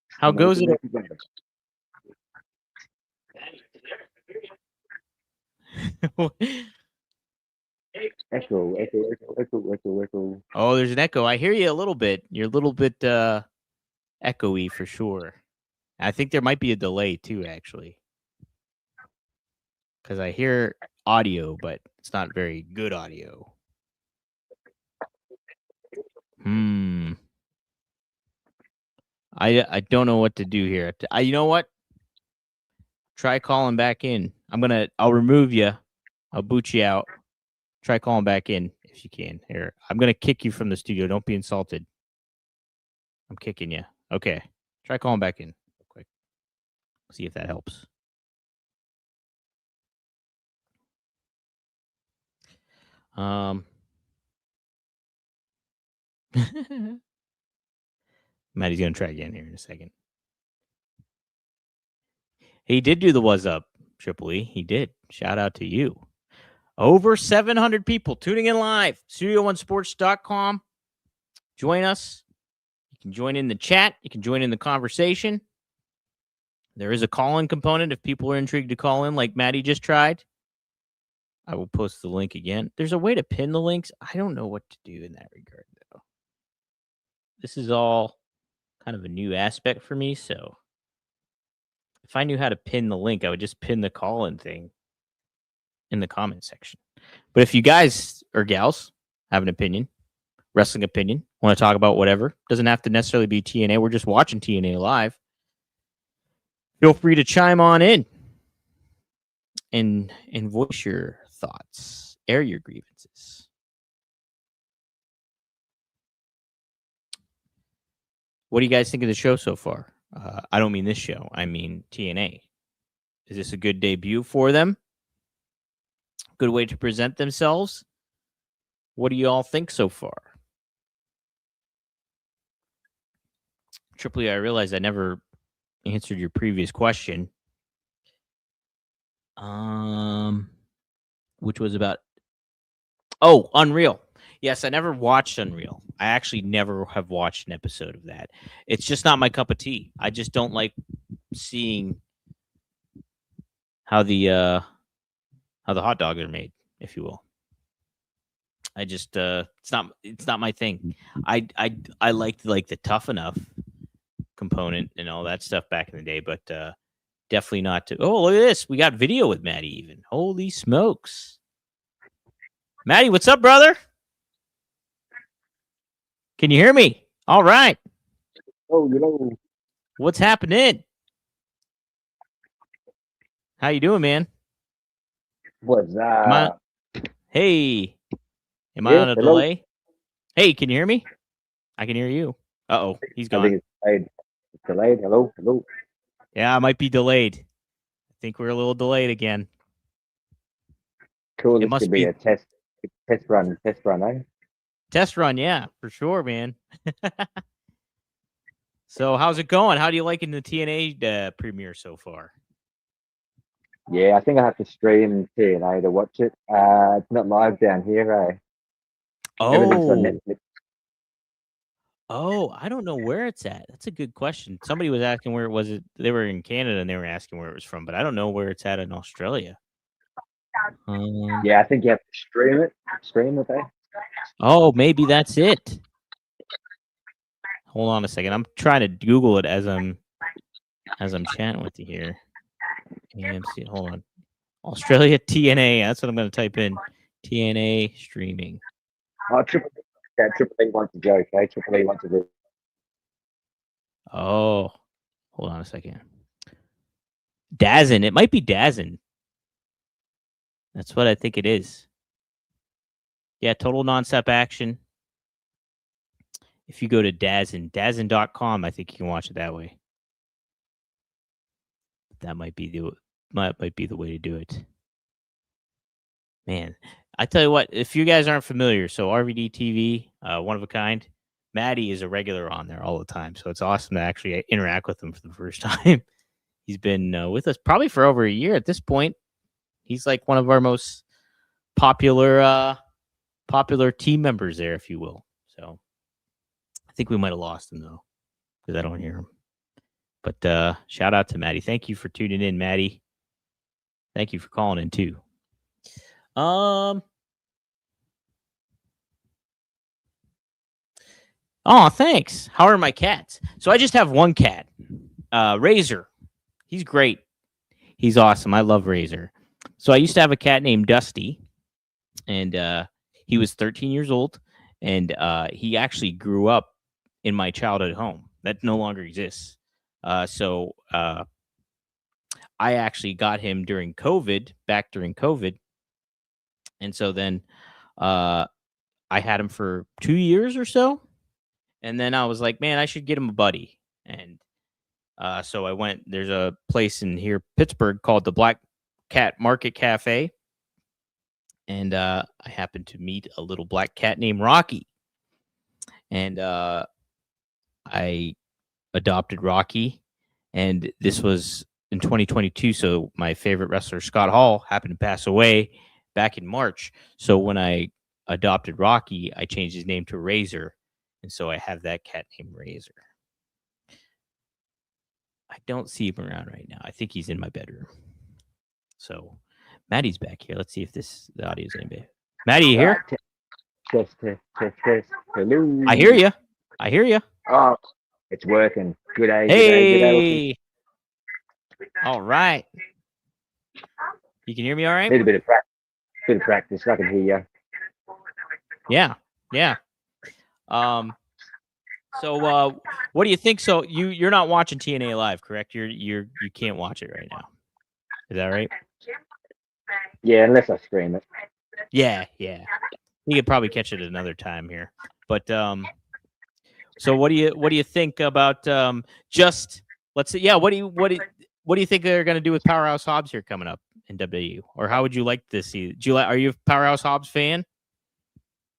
How goes it? Echo, echo, echo, echo, echo, echo. Oh, there's an echo. I hear you a little bit. You're a little bit echoey for sure. I think there might be a delay too, actually, because I hear audio, but it's not very good audio. I don't know what to do here. You know what? Try calling back in. I'll remove you. I'll boot you out. Try calling back in if you can. Here, I'm gonna kick you from the studio. Don't be insulted. I'm kicking you. Okay. Try calling back in real quick. See if that helps. Maddie's gonna try again here in a second. He did do the "was up," Triple E. He did. Shout out to you. Over 700 people tuning in live. Studio1sports.com. Join us. You can join in the chat. You can join in the conversation. There is a call-in component if people are intrigued to call in, like Maddie just tried. I will post the link again. There's a way to pin the links. I don't know what to do in that regard, though. This is all kind of a new aspect for me, so if I knew how to pin the link, I would just pin the call-in thing in the comment section. But if you guys or gals have an opinion, wrestling opinion, want to talk about whatever, doesn't have to necessarily be TNA. We're just watching TNA live. Feel free to chime on in and voice your thoughts, air your grievances. What do you guys think of the show so far? I don't mean this show. I mean TNA. Is this a good debut for them? Good way to present themselves? What do you all think so far? Triple E, I realized I never answered your previous question. Which was about Unreal. Yes, I never watched Unreal. I actually never have watched an episode of that. It's just not my cup of tea. I just don't like seeing how the hot dogs are made, if you will. I just it's not my thing. I liked like the Tough Enough component and all that stuff back in the day, but definitely not to. Oh, look at this. We got video with Maddie even. Holy smokes. Maddie, what's up, brother? Can you hear me? All right. Oh, you know. What's happening? How you doing, man? What's up? Hey. Am I on a delay? Hey, can you hear me? I can hear you. Uh-oh, he's gone. I think it's delayed. Hello? Hello? Yeah, I might be delayed. I think we're a little delayed again. Cool. It This must could be be a test run, eh? test run, yeah, for sure, man. So how's it going? How do you liking the TNA premiere so far? Yeah, I think I have to stream TNA to watch it. It's not live down here, eh? Everything's on Oh, Netflix. I don't know where it's at. That's a good question. Somebody was asking where it was. They were in Canada and they were asking where it was from, but I don't know where it's at in Australia. Yeah, I think you have to stream it. Stream it, eh? Oh, maybe that's it. Hold on a second. I'm trying to Google it as I'm chatting with you here. AMC. Hold on. Australia TNA. That's what I'm going to type in. TNA streaming. Oh, Triple E wants a joke, eh? Triple E wants a joke. Oh, hold on a second. Dazn. It might be Dazn. That's what I think it is. Yeah, total non-stop action. If you go to Dazn.com, I think you can watch it that way. That might be the way to do it. Man, I tell you what, if you guys aren't familiar, so RVD TV, one of a kind, Maddie is a regular on there all the time. So it's awesome to actually interact with him for the first time. He's been with us probably for over a year at this point. He's like one of our most popular team members there, if you will. So I think we might have lost him though, because I don't hear him. But shout out to Maddie. Thank you for tuning in, Maddie. Thank you for calling in too. Oh, thanks. How are my cats? So I just have one cat, Razor. He's great. He's awesome. I love Razor. So I used to have a cat named Dusty, and he was 13 years old, and he actually grew up in my childhood home that no longer exists. So I actually got him back during COVID, and so then I had him for 2 years or so, and then I was like, man, I should get him a buddy, and so I went. There's a place in here, Pittsburgh, called the Black Cat Market Cafe, and I happened to meet a little black cat named Rocky, and I adopted Rocky, and this was in 2022. So my favorite wrestler, Scott Hall, happened to pass away back in March. So when I adopted Rocky, I changed his name to Razor, and so I have that cat named Razor. I don't see him around right now. I think he's in my bedroom. So Maddie's back here. Let's see if the audio is any better. Maddie, you here? Test. Hello. I hear you. Oh, it's working. Good day. Hey. All right. You can hear me all right? Need a bit of practice. I can hear you. Yeah. So what do you think? So you're not watching TNA live, correct? You can't watch it right now. Is that right? Yeah, unless I stream it. Yeah. You could probably catch it another time here. But so what do you think about just let's say what do you think they're going to do with Powerhouse Hobbs here coming up in WWE? Or how would you like to see? Are you a Powerhouse Hobbs fan?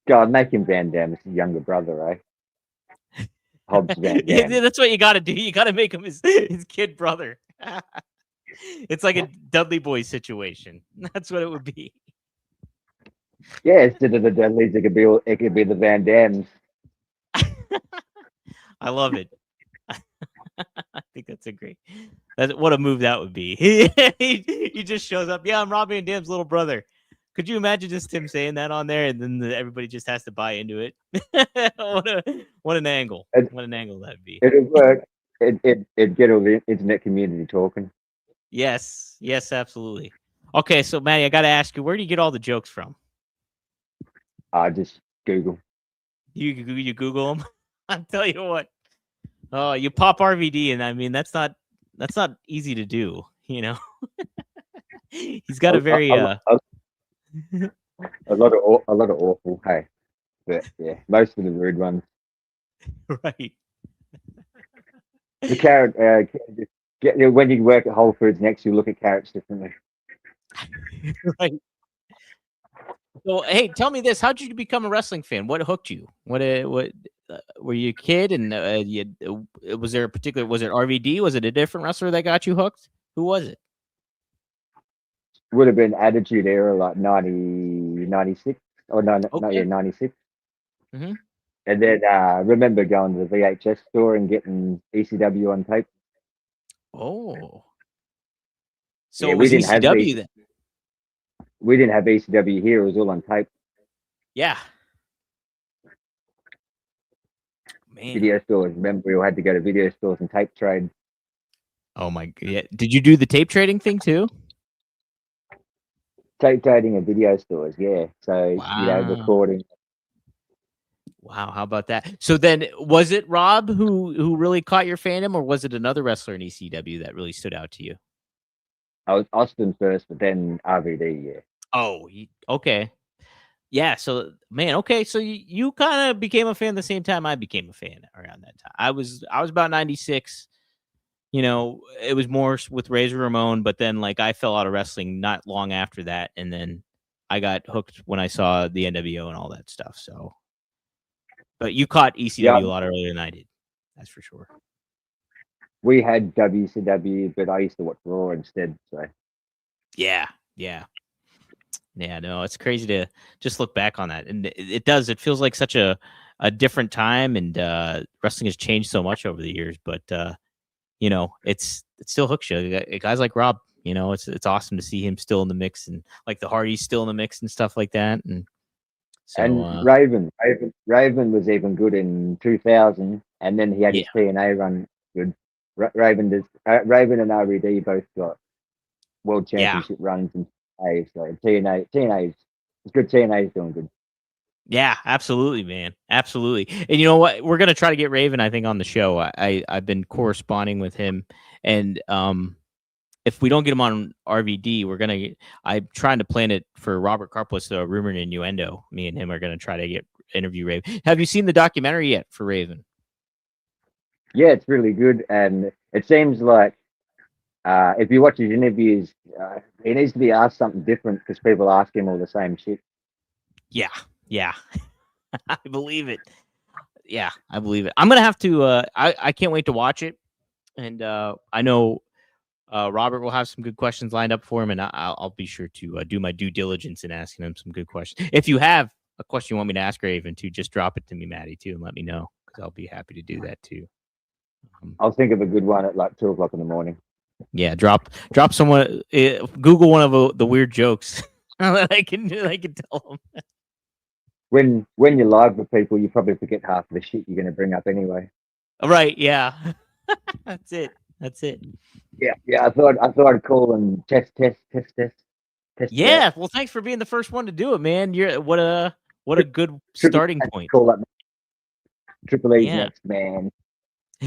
God, make him Van Damme's younger brother, eh? Hobbs Van Damme. Yeah, that's what you got to do. You got to make him his kid brother. It's like a Dudley Boy situation. That's what it would be. Yeah, instead of the Dudleys, it could be the Van Dammes. I love it. I think what a move that would be. He just shows up. Yeah, I'm Rob Van Dam's little brother. Could you imagine just him saying that on there, and then everybody just has to buy into it? What an angle! What an angle that'd be. It'd work. It'd get all the internet community talking. Yes, absolutely. Okay, so Maddie, I got to ask you, where do you get all the jokes from? Just Google. You Google them. I'll tell you what. Oh, you pop RVD, and I mean that's not easy to do. You know, he's got a very a lot of awful. Hey, but yeah, most of the rude ones. Right. The carrot. When you work at Whole Foods next, you look at carrots differently. Right. So, hey, tell me this: how'd you become a wrestling fan? What hooked you? What were you a kid? And was there a particular? Was it RVD? Was it a different wrestler that got you hooked? Who was it? Would have been Attitude Era, like 96, or no, not Okay. yeah, 96. Hmm. And then remember going to the VHS store and getting ECW on tape. Oh, so Yeah, it was ECW then. we didn't have ECW here. It was all on tape. Yeah, man. Video stores. Remember, we all had to go to video stores and tape trade. Oh my. Yeah. Did you do the tape trading thing too? Tape trading at video stores, yeah. So, Wow. recording. Wow, how about that? So then, was it Rob who really caught your fandom, or was it another wrestler in ECW that really stood out to you? I was Austin first, but then RVD, yeah. Oh, okay. Yeah, so man, okay, so you kind of became a fan the same time I became a fan around that time. I was about 96. It was more with Razor Ramon, but then like I fell out of wrestling not long after that, and then I got hooked when I saw the NWO and all that stuff. So, but you caught Yeah, ECW a lot earlier than I did. That's for sure. we had WCW, but I used to watch Raw instead. So, Yeah, yeah. Yeah, no, it's crazy to just look back on that. And it does. It feels like such a different time, and wrestling has changed so much over the years, but it still hooks you. Guys like Rob, it's awesome to see him still in the mix, and like the Hardys still in the mix and stuff like that. And so and Raven was even good in 2000, and then he had yeah, his TNA run good. Raven and RVD both got world yeah. championship runs in TNA. So TNA's it's good. TNA's doing good. Yeah, absolutely, man. Absolutely. And you know what? We're gonna try to get Raven, I think, on the show. I've been corresponding with him, and if we don't get him on RVD, I'm trying to plan it for Robert Carplus, the Rumor and Innuendo. Me and him are gonna try to interview Raven. Have you seen the documentary yet for Raven? Yeah, it's really good, and it seems like if you watch his interviews, he needs to be asked something different because people ask him all the same shit. Yeah, yeah. I believe it. Yeah, I believe it. I'm gonna have to. I can't wait to watch it, and I know Robert will have some good questions lined up for him, and I'll be sure to do my due diligence in asking him some good questions. If you have a question you want me to ask Raven too, just drop it to me, Maddie, too, and let me know because I'll be happy to do that too. I'll think of a good one at like 2 o'clock in the morning. Yeah, drop someone. Google one of the weird jokes that I can tell them. When you're live with people, you probably forget half of the shit you're going to bring up anyway. Right? Yeah, that's it. That's it. Yeah. I thought I'd call and test. Yeah. Well, thanks for being the first one to do it, man. You're what a good starting point. Call up Triple E's Yeah. next, man.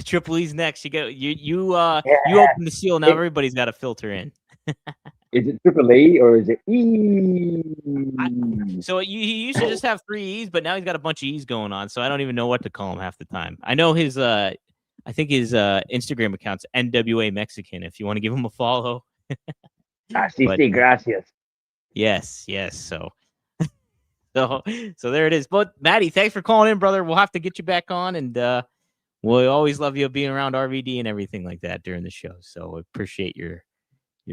Triple E's next. You you Yeah. open the seal. Now everybody's got to filter in. Is it Triple E or is it E? So he used to just have 3 E's, but now he's got a bunch of E's going on. So I don't even know what to call him half the time. I know his I think his Instagram account's NWA Mexican. If you want to give him a follow. Sí, gracias. Yes. So there it is. But Maddie, thanks for calling in, brother. We'll have to get you back on, and we'll always love you being around RVD and everything like that during the show. So appreciate your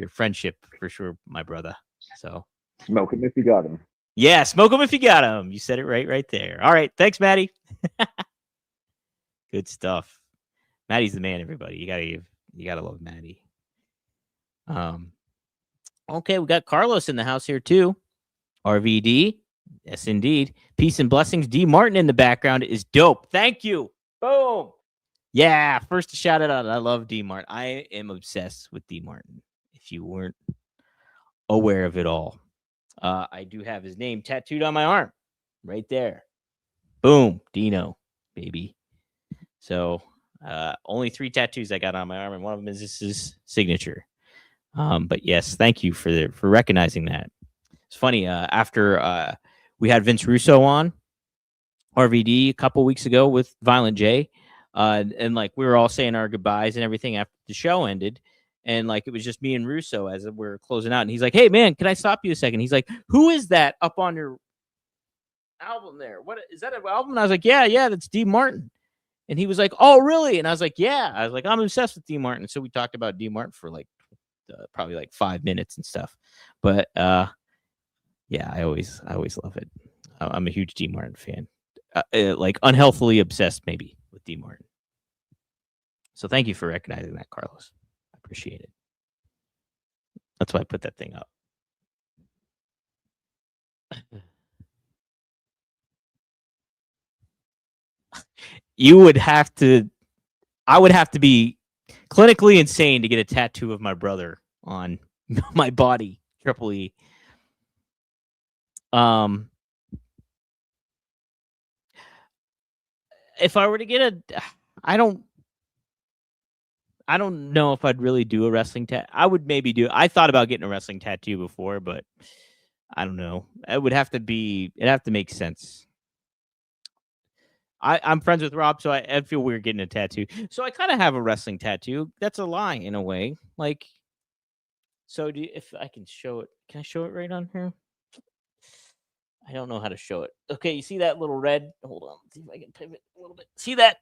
friendship for sure, my brother. So Smoke him if you got him. Yeah, smoke him if you got him. You said it right there. All right, thanks, Maddie. Good stuff. Maddie's the man, everybody. You gotta love Maddie. Okay, we got Carlos in the house here too. RVD. Yes, indeed. Peace and blessings. D Martin in the background is dope. Thank you. Boom. Yeah, first to shout it out. I love D Martin. I am obsessed with D Martin. If you weren't aware of it all. I do have his name tattooed on my arm right there. Boom. Dino, baby. So only 3 tattoos I got on my arm, and one of them is his signature. But yes, thank you for recognizing that. It's funny. After we had Vince Russo on RVD a couple weeks ago with Violent J, and like we were all saying our goodbyes and everything after the show ended. And like it was just me and Russo as we're closing out. And he's like, "Hey man, can I stop you a second?" He's like, "Who is that up on album there. What is that album?" And I was like, "Yeah, that's D. Martin." And he was like, "Oh, really?" And I was like, "Yeah." I was like, "I'm obsessed with D. Martin." So we talked about D. Martin for like probably like 5 minutes and stuff. But yeah, I always love it. I'm a huge D. Martin fan. Like unhealthily obsessed, maybe, with D. Martin. So thank you for recognizing that, Carlos. I appreciate it. That's why I put that thing up. You would have to. I would have to be clinically insane to get a tattoo of my brother on my body. Triple E. If I were to get I don't know if I'd really do a wrestling tattoo. I would maybe do. I thought about getting a wrestling tattoo before, but I don't know. It would have to be. It'd have to make sense. I'm friends with Rob, so I feel weird getting a tattoo. So I kind of have a wrestling tattoo. That's a lie in a way. Like, so if I can show it, can I show it right on here? I don't know how to show it. Okay, you see that little red? Hold on, let's see if I can pivot a little bit. See that?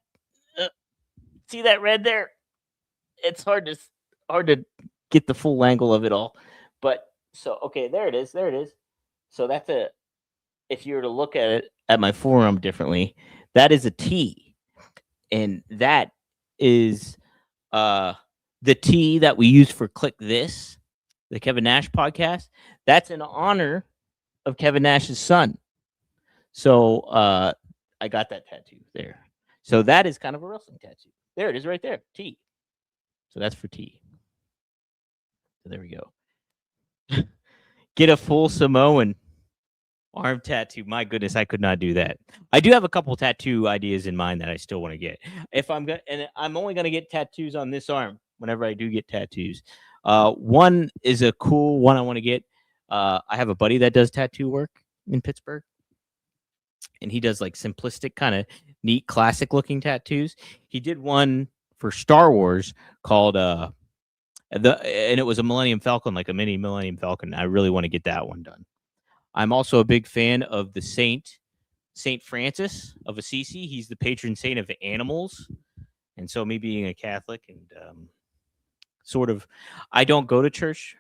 See that red there? It's hard to get the full angle of it all. But so okay, there it is. There it is. So that's a. If you were to look at it at my forearm differently, that is a T, and that is the T that we use for Click This, the Kevin Nash podcast. That's in honor of Kevin Nash's son. So I got that tattoo there. So that is kind of a wrestling tattoo. There it is right there, T. So that's for T. So there we go. Get a full Samoan arm tattoo. My goodness, I could not do that. I do have a couple tattoo ideas in mind that I still want to get. If I'm going, and I'm only going to get tattoos on this arm whenever I do get tattoos. One is a cool one I want to get. I have a buddy that does tattoo work in Pittsburgh, and he does like simplistic, kind of neat, classic looking tattoos. He did one for Star Wars called and it was a Millennium Falcon, like a mini Millennium Falcon. I really want to get that one done. I'm also a big fan of the Saint Francis of Assisi. He's the patron saint of animals. And so me being a Catholic and sort of, I don't go to church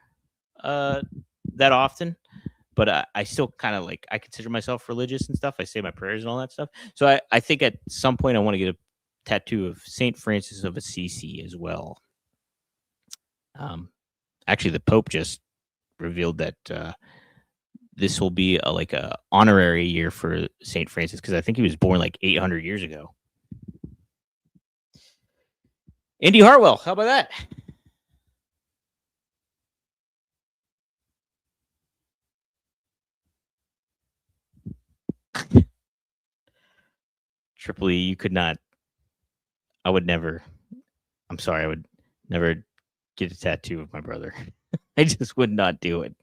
that often, but I still kind of like, I consider myself religious and stuff. I say my prayers and all that stuff. So I think at some point I want to get a tattoo of Saint Francis of Assisi as well. Actually, the Pope just revealed that this will be like a honorary year for Saint Francis, because I think he was born like 800 years ago. Indy Hartwell, how about that? Triple E, you could not. I would never. I'm sorry, I would never get a tattoo of my brother. I just would not do it.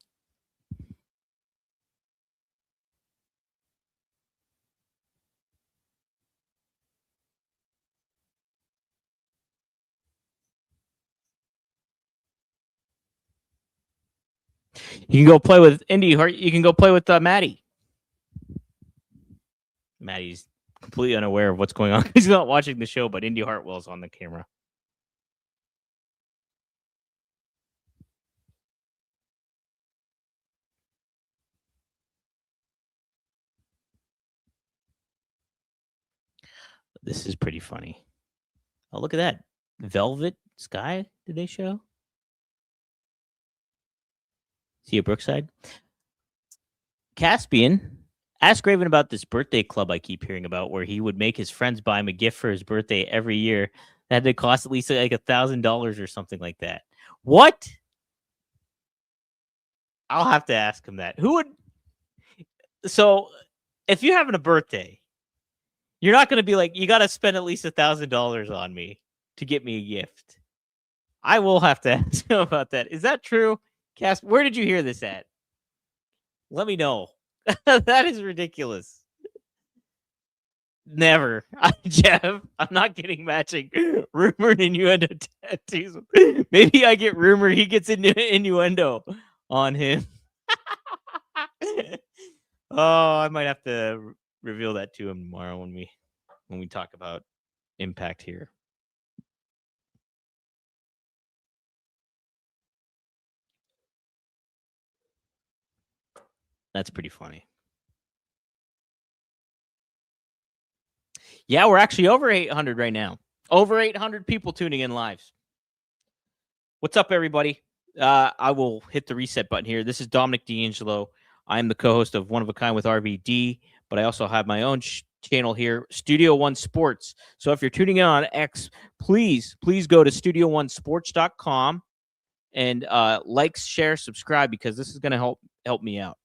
You can go play with Indy. You can go play with Maddie. Maddie's completely unaware of what's going on. He's not watching the show, but Indy Hartwell's on the camera. This is pretty funny. Oh, look at that. Velvet Sky, did they show? See you, Brookside. Caspian, ask Raven about this birthday club I keep hearing about, where he would make his friends buy him a gift for his birthday every year. That had to cost at least like $1,000 or something like that. What? I'll have to ask him that. Who would? So, if you're having a birthday, you're not going to be like, you got to spend at least $1,000 on me to get me a gift. I will have to ask him about that. Is that true? Cass, where did you hear this at? Let me know. That is ridiculous. Never. Jeff, I'm not getting matching rumored innuendo tattoos. Maybe I get rumored he gets innuendo on him. Oh, I might have to reveal that to him tomorrow when we talk about Impact here. That's pretty funny. Yeah, we're actually over 800 right now. Over 800 people tuning in live. What's up, everybody? I will hit the reset button here. This is Dominic DeAngelo. I'm the co-host of One of a Kind with RVD, but I also have my own channel here, Studio One Sports. So if you're tuning in on X, please go to studio1sports.com and like, share, subscribe, because this is going to help me out.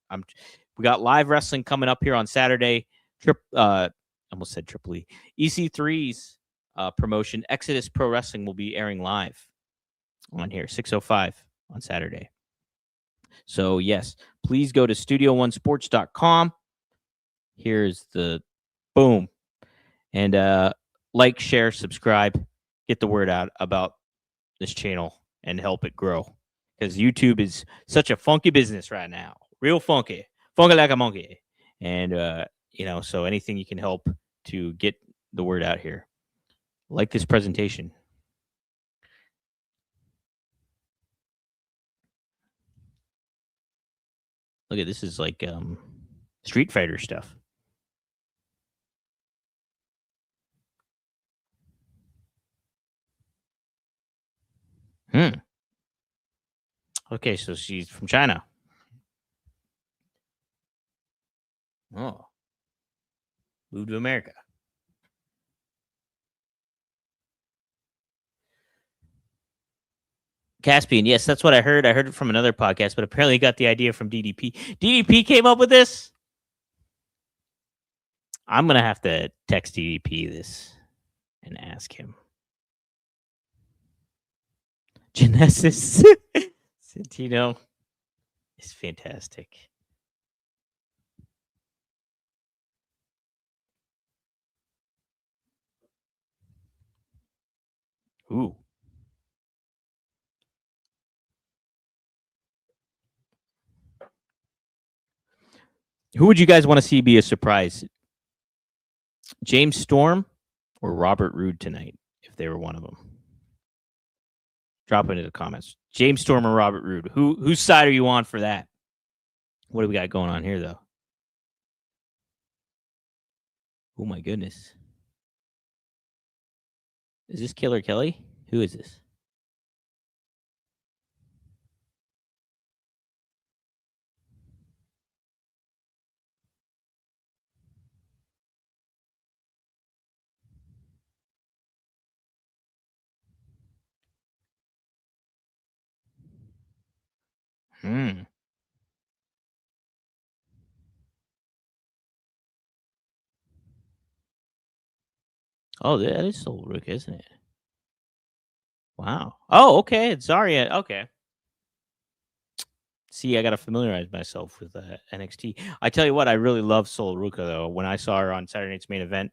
We got live wrestling coming up here on Saturday. Almost said Triple E. EC3's promotion, Exodus Pro Wrestling, will be airing live on here, 6:05 on Saturday. So yes, please go to studio1sports.com. Here's the boom. And like, share, subscribe, get the word out about this channel and help it grow. Because YouTube is such a funky business right now. Real funky. Funky like a monkey. And so anything you can help to get the word out here. Like this presentation. Look at this, is like Street Fighter stuff. Okay, so she's from China. Oh. Moved to America. Caspian, yes, that's what I heard. I heard it from another podcast, but apparently got the idea from DDP. DDP came up with this? I'm going to have to text DDP this and ask him. Genesis Santino is fantastic. Ooh. Who would you guys want to see be a surprise? James Storm or Robert Roode tonight, if they were one of them? Drop it into the comments. James Storm or Robert Roode? Whose side are you on for that? What do we got going on here, though? Oh, my goodness. Is this Killer Kelly? Who is this? Oh, that is Soul Rook, isn't it? Wow. Oh, okay. It's Zarya. Okay. See, I got to familiarize myself with NXT. I tell you what, I really love Soul Ruka, though. When I saw her on Saturday Night's Main Event,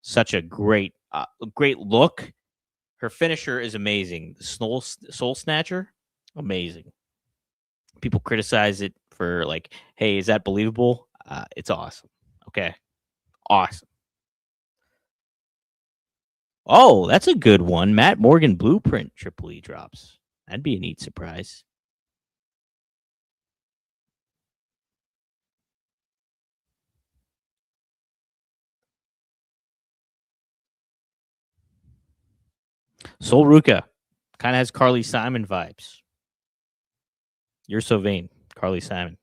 such a great look. Her finisher is amazing. The Soul Snatcher, amazing. People criticize it for like, hey, is that believable? It's awesome. Okay. Awesome. Oh, that's a good one. Matt Morgan Blueprint Triple E drops. That'd be a neat surprise. Sol Ruka kind of has Carly Simon vibes. You're so vain, Carly Simon.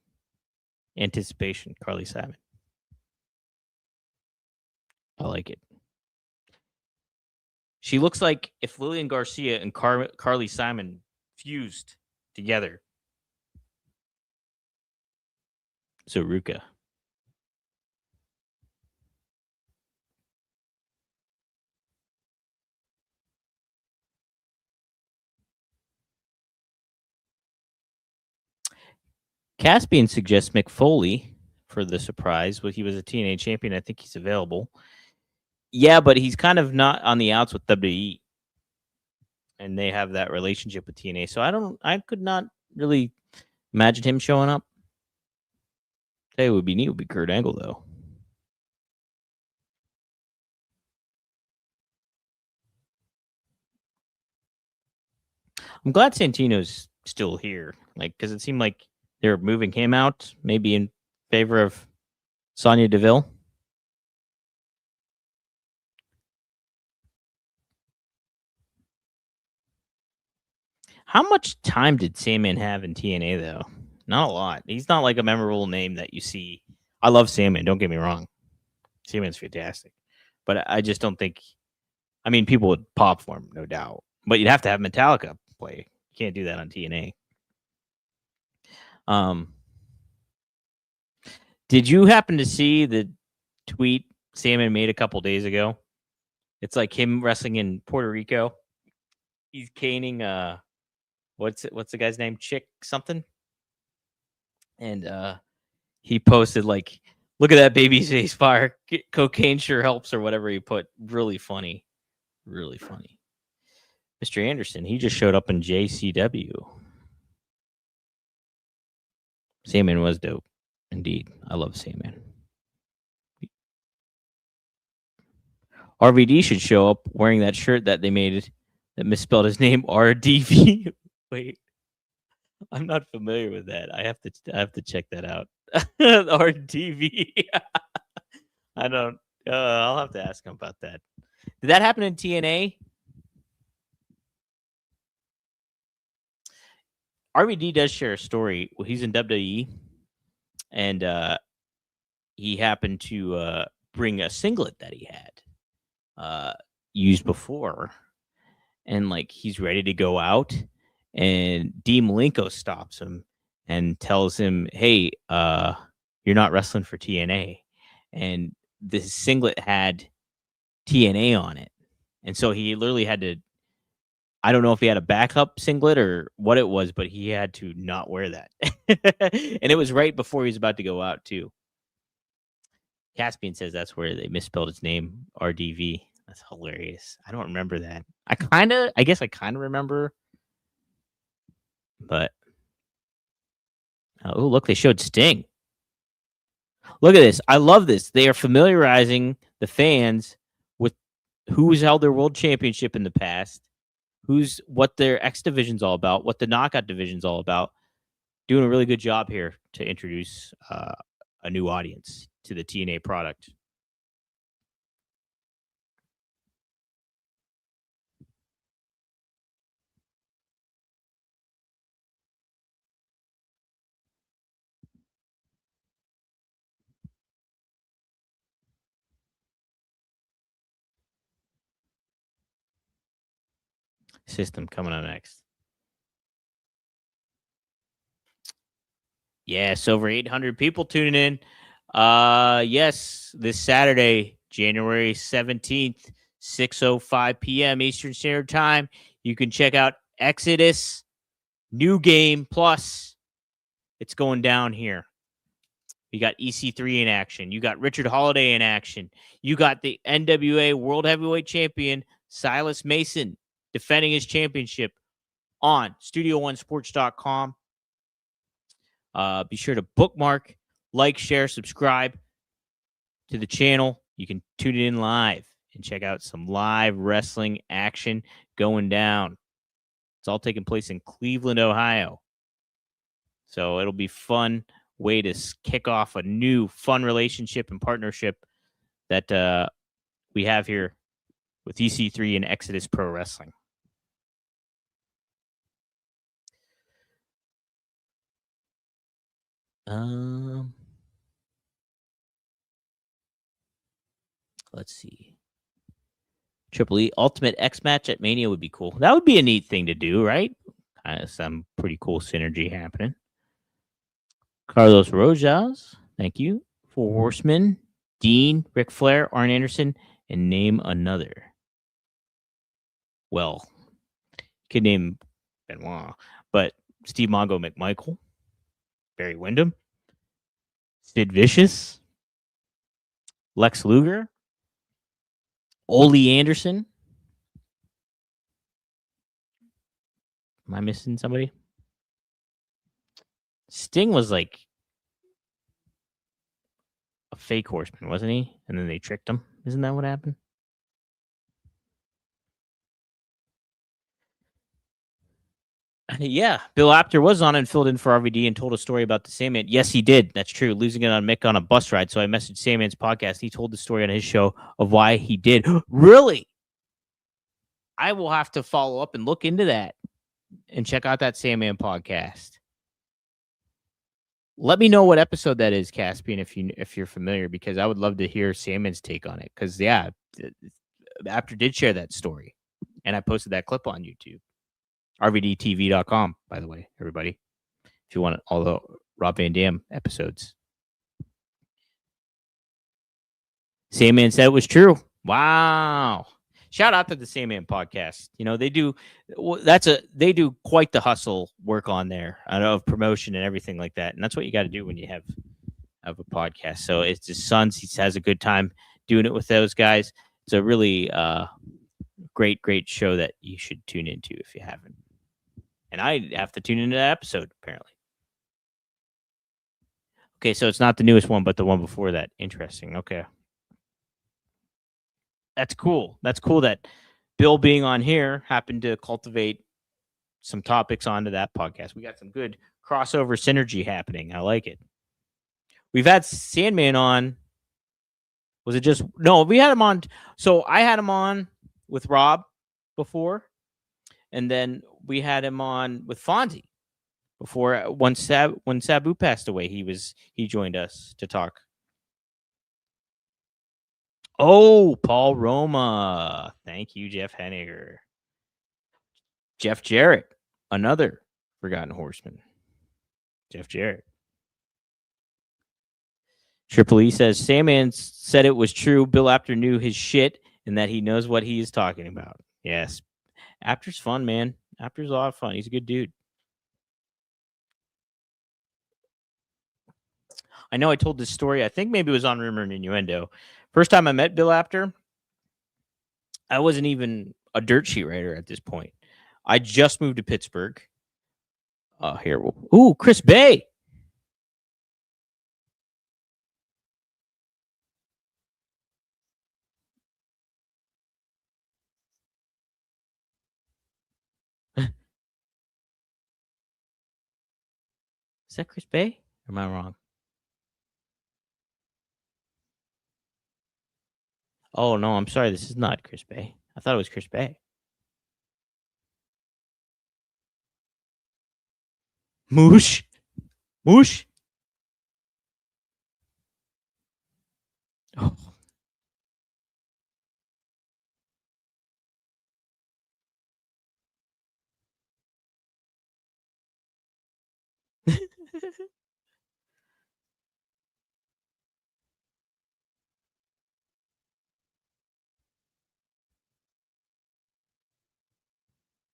Anticipation, Carly Simon. I like it. She looks like if Lillian Garcia and Carly Simon fused together. So Ruka. Caspian suggests Mick Foley for the surprise. He was a TNA champion. I think he's available. Yeah, but he's kind of not on the outs with WWE. And they have that relationship with TNA. So I could not really imagine him showing up. Hey, it would be neat. It would be Kurt Angle, though. I'm glad Santino's still here, like because it seemed like they're moving him out, maybe in favor of Sonya Deville. How much time did Sandman have in TNA though? Not a lot. He's not like a memorable name that you see. I love Sandman. Don't get me wrong. Sandman's fantastic, but I just don't think. I mean, people would pop for him, no doubt, but you'd have to have Metallica play. You can't do that on TNA. Did you happen to see the tweet Sandman made a couple days ago? It's like him wrestling in Puerto Rico. He's caning what's the guy's name? Chick something. And he posted like, look at that baby's face fire. Cocaine sure helps or whatever he put. Really funny. Really funny. Mr. Anderson, he just showed up in JCW. Sandman was dope. Indeed. I love Sandman. RVD should show up wearing that shirt that they made that misspelled his name RDV. Wait. I'm not familiar with that. I have to check that out. RDV. I don't I'll have to ask him about that. Did that happen in TNA? RVD does share a story. Well, he's in WWE and he happened to bring a singlet that he had used before, and like he's ready to go out, and Dean Malenko stops him and tells him, "Hey, you're not wrestling for TNA," and this singlet had TNA on it, and so he literally had to. I don't know if he had a backup singlet or what it was, but he had to not wear that, and it was right before he was about to go out too. Caspian says that's where they misspelled his name, RDV. That's hilarious. I don't remember that. I guess I kind of remember, but oh, look, they showed Sting. Look at this. I love this. They are familiarizing the fans with who's held their world championship in the past, what their X division's all about, what the knockout division's all about. Doing a really good job here to introduce a new audience to the TNA product. System coming up next. Yes, over 800 people tuning in. Yes, this Saturday, January 17th, 6:05 p.m. Eastern Standard Time. You can check out Exodus New Game Plus. It's going down here. You got EC3 in action. You got Richard Holiday in action. You got the NWA World Heavyweight Champion Silas Mason defending his championship on StudioOneSports.com. Be sure to bookmark, like, share, subscribe to the channel. You can tune in live and check out some live wrestling action going down. It's all taking place in Cleveland, Ohio. So it'll be fun way to kick off a new fun relationship and partnership that we have here with EC3 and Exodus Pro Wrestling. Let's see. Triple E Ultimate X match at Mania would be cool. That would be a neat thing to do, right? Kind of some pretty cool synergy happening. Carlos Rojas, thank you. Four Horsemen, Dean, Ric Flair, Arn Anderson, and name another. Well, you could name Benoit, but Steve Mongo McMichael, Barry Windham, Sid Vicious, Lex Luger, Ole Anderson. Am I missing somebody? Sting was like a fake horseman, wasn't he? And then they tricked him. Isn't that what happened? Yeah, Bill Apter was on and filled in for RVD and told a story about the Sandman. Yes, he did. That's true. Losing it on Mick on a bus ride. So I messaged Sandman's podcast. He told the story on his show of why he did. Really? I will have to follow up and look into that and check out that Sandman podcast. Let me know what episode that is, Caspian, if you're familiar, because I would love to hear Sandman's take on it. Because Apter did share that story, and I posted that clip on YouTube. RVDTV.com, by the way, everybody. If you want all the Rob Van Dam episodes. Sandman said it was true. Wow. Shout out to the Sandman podcast. You know, they do quite the hustle work on there of promotion and everything like that. And that's what you got to do when you have a podcast. So it's his sons. He has a good time doing it with those guys. It's a really great show that you should tune into if you haven't. And I have to tune into that episode, apparently. Okay, so it's not the newest one, but the one before that. Interesting. Okay. That's cool. That's cool that Bill being on here happened to cultivate some topics onto that podcast. We got some good crossover synergy happening. I like it. We've had Sandman on. Was it just... No, we had him on. So I had him on with Rob before. And then we had him on with Fonzie before. When Sabu passed away, he joined us to talk. Oh, Paul Roma. Thank you, Jeff Henniger. Jeff Jarrett, another Forgotten Horseman. Jeff Jarrett. Triple E says, Sandman said it was true. Bill Apter knew his shit and that he knows what he is talking about. Yes. Apter's fun, man. Apter's a lot of fun. He's a good dude. I know I told this story. I think maybe it was on Rumor and Innuendo. First time I met Bill Apter, I wasn't even a dirt sheet writer at this point. I just moved to Pittsburgh. Here. Ooh, Chris Bay. Is that Chris Bay? Or am I wrong? Oh, no, I'm sorry. This is not Chris Bay. I thought it was Chris Bay. Moosh. Moosh. Oh.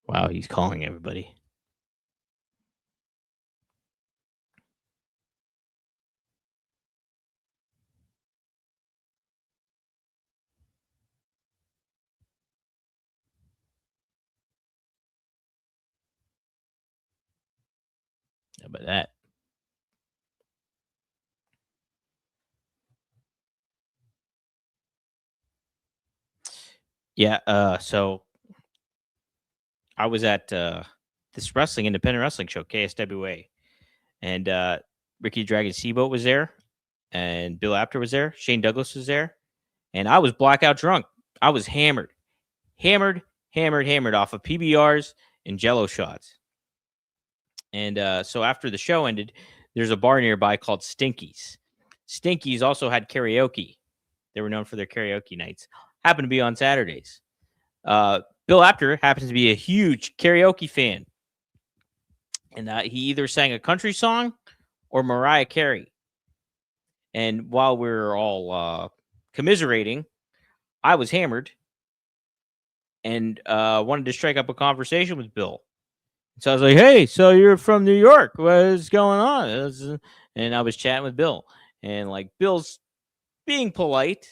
Wow, he's calling everybody. How about that? Yeah, so I was at this independent wrestling show, KSWA, and Ricky Dragon Seaboat was there, and Bill Apter was there, Shane Douglas was there, and I was blackout drunk. I was hammered off of PBRs and Jello shots. And so after the show ended, there's a bar nearby called Stinky's. Stinky's also had karaoke. They were known for their karaoke nights. Happened to be on Saturdays. Bill Apter happens to be a huge karaoke fan. And he either sang a country song or Mariah Carey. And while we were all commiserating, I was hammered and wanted to strike up a conversation with Bill. So I was like, hey, so you're from New York. What's going on? And I was chatting with Bill. And like Bill's being polite.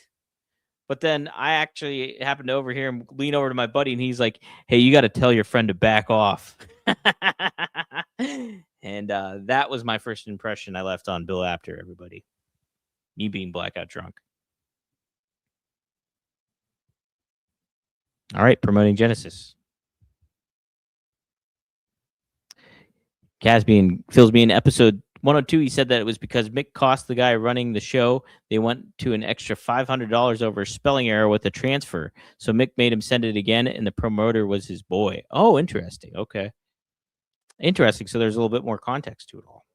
But then I actually happened to overhear him lean over to my buddy, and he's like, hey, you got to tell your friend to back off. And that was my first impression I left on Bill Apter, everybody. Me being blackout drunk. All right, promoting Genesis. Phil's being episode 102. He said that it was because Mick cost the guy running the show. They went to an extra $500 over a spelling error with a transfer. So Mick made him send it again, and the promoter was his boy. Oh, interesting. Okay. Interesting. So there's a little bit more context to it all.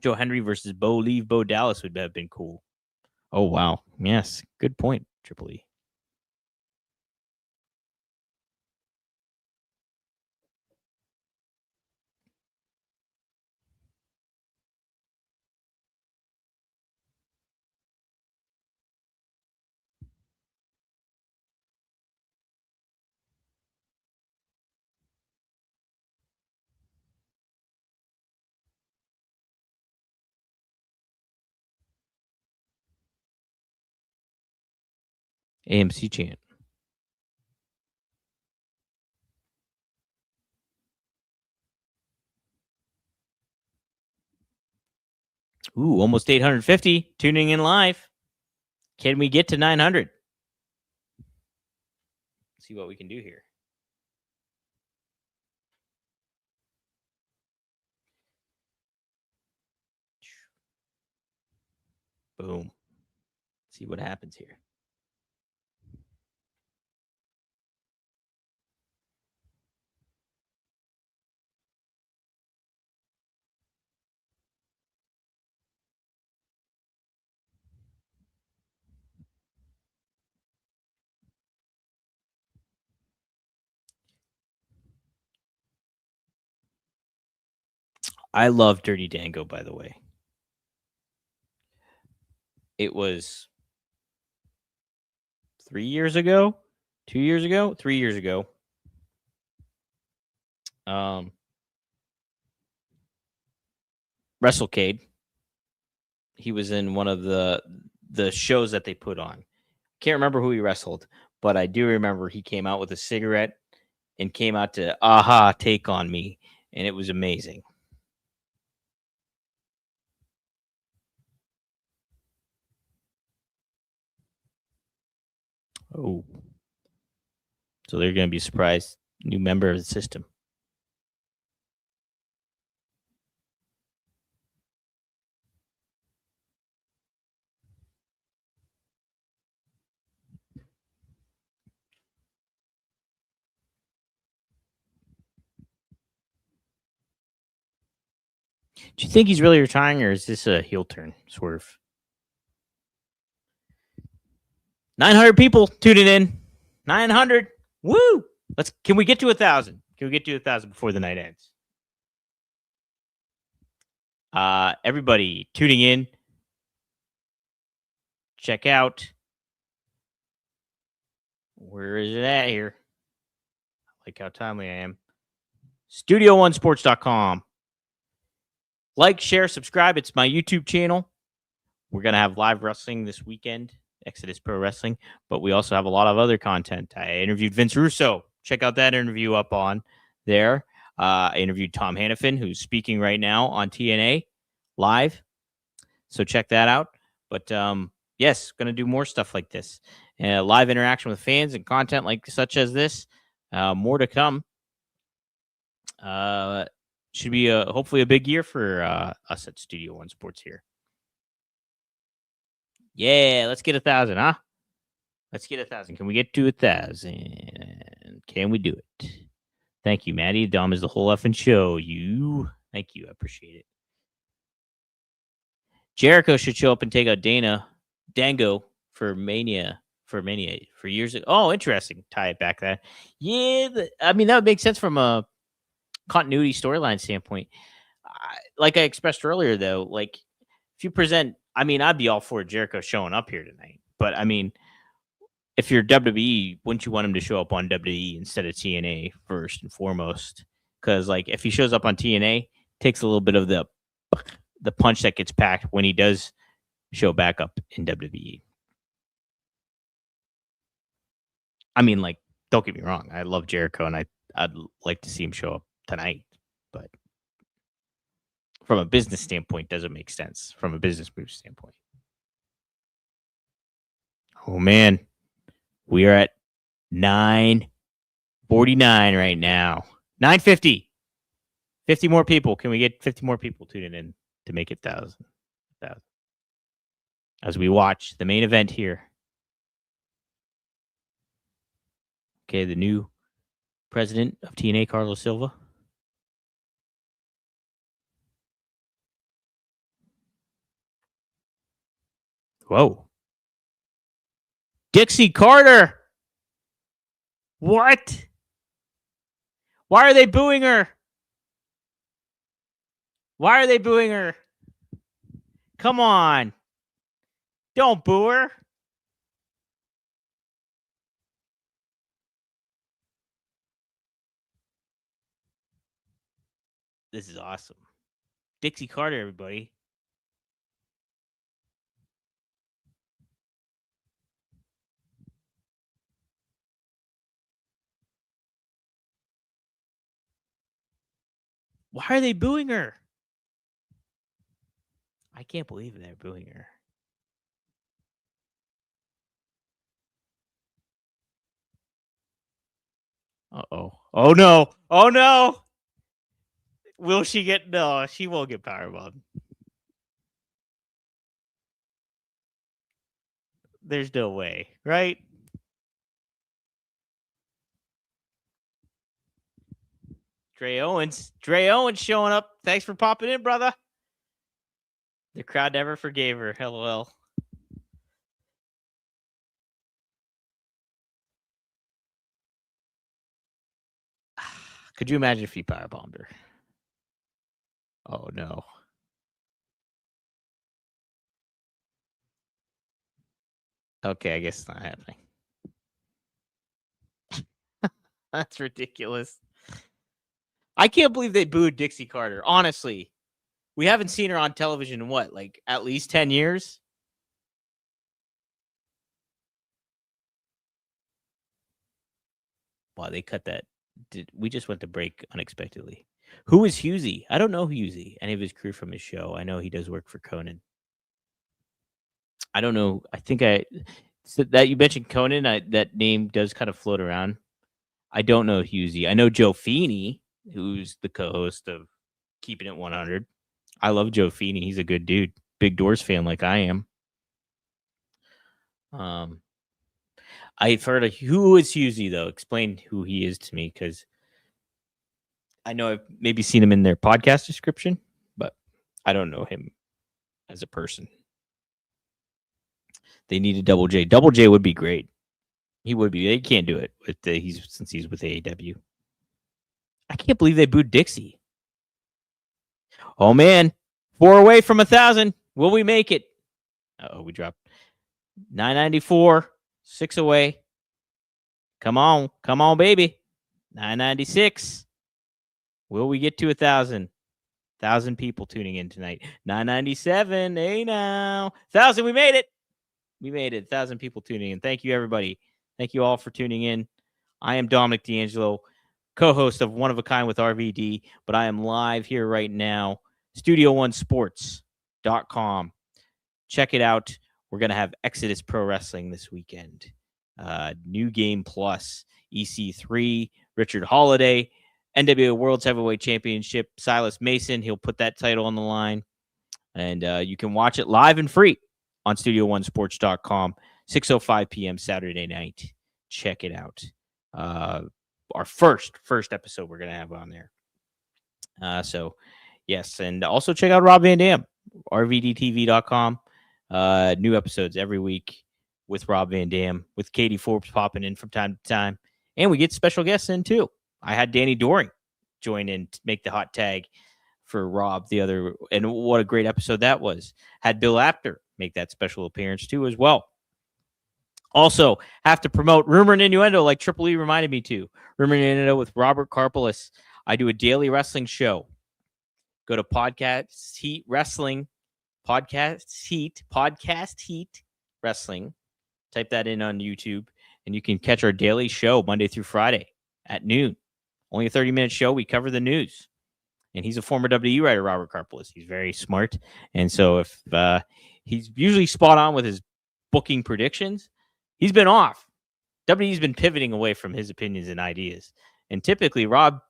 Joe Henry versus Bo Dallas would have been cool. Oh, wow. Yes. Good point, Triple E. AMC chant. Ooh, almost 850 tuning in live. Can we get to 900? See what we can do here. Boom. See what happens here. I love Dirty Dango, by the way. It was 3 years ago, 2 years ago, 3 years ago. WrestleCade. He was in one of the shows that they put on. Can't remember who he wrestled, but I do remember he came out with a cigarette and came out to Aha Take on Me, and it was amazing. Oh. So they're going to be surprised. New member of the system. Do you think he's really retiring, or is this a heel turn swerve? 900 people tuning in. 900. Woo! Can we get to 1,000? Can we get to 1,000 before the night ends? Everybody tuning in. Check out. Where is it at here? I like how timely I am. Studio1sports.com. Like, share, subscribe. It's my YouTube channel. We're going to have live wrestling this weekend, Exodus Pro Wrestling, but we also have a lot of other content. I interviewed Vince Russo. Check out that interview up on there. I interviewed Tom Hannafin, who's speaking right now on TNA live. So check that out. But yes, going to do more stuff like this. Live interaction with fans and content like such as this. More to come. Should be hopefully a big year for us at Studio One Sports here. Yeah, let's get 1,000, huh? Let's get 1,000. Can we get to 1,000? Can we do it? Thank you, Maddie. Dom is the whole effing show. Thank you. I appreciate it. Jericho should show up and take out Dango for Mania for years ago. Oh, interesting. Tie it back that. Yeah, I mean, that would make sense from a continuity storyline standpoint. Like I expressed earlier, though, like if you present, I mean, I'd be all for Jericho showing up here tonight. But I mean, if you're WWE, wouldn't you want him to show up on WWE instead of TNA first and foremost? Because like if he shows up on TNA, it takes a little bit of the punch that gets packed when he does show back up in WWE. I mean, like, don't get me wrong. I love Jericho, and I'd like to see him show up tonight. But from a business standpoint, doesn't make sense. From a business move standpoint. Oh, man. We are at 949 right now. 950. 50 more people. Can we get 50 more people tuning in to make it 1,000? As we watch the main event here. Okay, the new president of TNA, Carlos Silva. Whoa. Dixie Carter. What? Why are they booing her? Why are they booing her? Come on. Don't boo her. This is awesome. Dixie Carter, everybody. Why are they booing her? I can't believe they're booing her. Uh-oh. Oh, no. Oh, no. Will she get... No, she won't get powerbombed. There's no way, right? Dre Owens showing up. Thanks for popping in, brother. The crowd never forgave her. LOL. Could you imagine if he powerbombed her? Oh, no. Okay, I guess it's not happening. That's ridiculous. I can't believe they booed Dixie Carter. Honestly, we haven't seen her on television in what, like at least 10 years? Wow, they cut that. We just went to break unexpectedly. Who is Husey? I don't know Husey. Any of his crew from his show. I know he does work for Conan. I don't know. I think so that you mentioned Conan. That name does kind of float around. I don't know Husey. I know Joe Feeney, who's the co-host of Keeping It 100. I love Joe Feeney. He's a good dude. Big Doors fan like I am. I've heard of who is Husey though. Explain who he is to me, because I know I've maybe seen him in their podcast description, but I don't know him as a person. They need a Double J. Double J would be great. He would be. They can't do it with since he's with AEW. I can't believe they booed Dixie. Oh man, 4 away from 1,000. Will we make it? Oh, we dropped 994, 6 away. Come on, baby. 996. Will we get to 1,000? 1,000 people tuning in tonight. 997. Hey now, 1,000. We made it. 1,000 people tuning in. Thank you, everybody. Thank you all for tuning in. I am Dominic DeAngelo, co-host of One of a Kind with RVD, but I am live here right now. StudioOneSports.com. Check it out. We're going to have Exodus Pro Wrestling this weekend. New Game Plus, EC3, Richard Holiday, NWA World's Heavyweight Championship, Silas Mason. He'll put that title on the line. And you can watch it live and free on StudioOneSports.com, 6:05 p.m. Saturday night. Check it out. Our first episode we're going to have on there. So, yes. And also check out Rob Van Dam, RVDTV.com. New episodes every week with Rob Van Dam, with Katie Forbes popping in from time to time. And we get special guests in, too. I had Danny Doring join in to make the hot tag for Rob the other. And what a great episode that was. Had Bill Apter make that special appearance, too, as well. Also, have to promote Rumor and Innuendo, like Triple E reminded me to. Rumor and Innuendo with Robert Karpolis. I do a daily wrestling show. Go to Podcast Heat Wrestling. Podcast Heat Wrestling. Type that in on YouTube, and you can catch our daily show Monday through Friday at noon. Only a 30-minute show. We cover the news. And he's a former WWE writer, Robert Karpolis. He's very smart. And so if he's usually spot on with his booking predictions, he's been off. WWE's been pivoting away from his opinions and ideas. And typically, Rob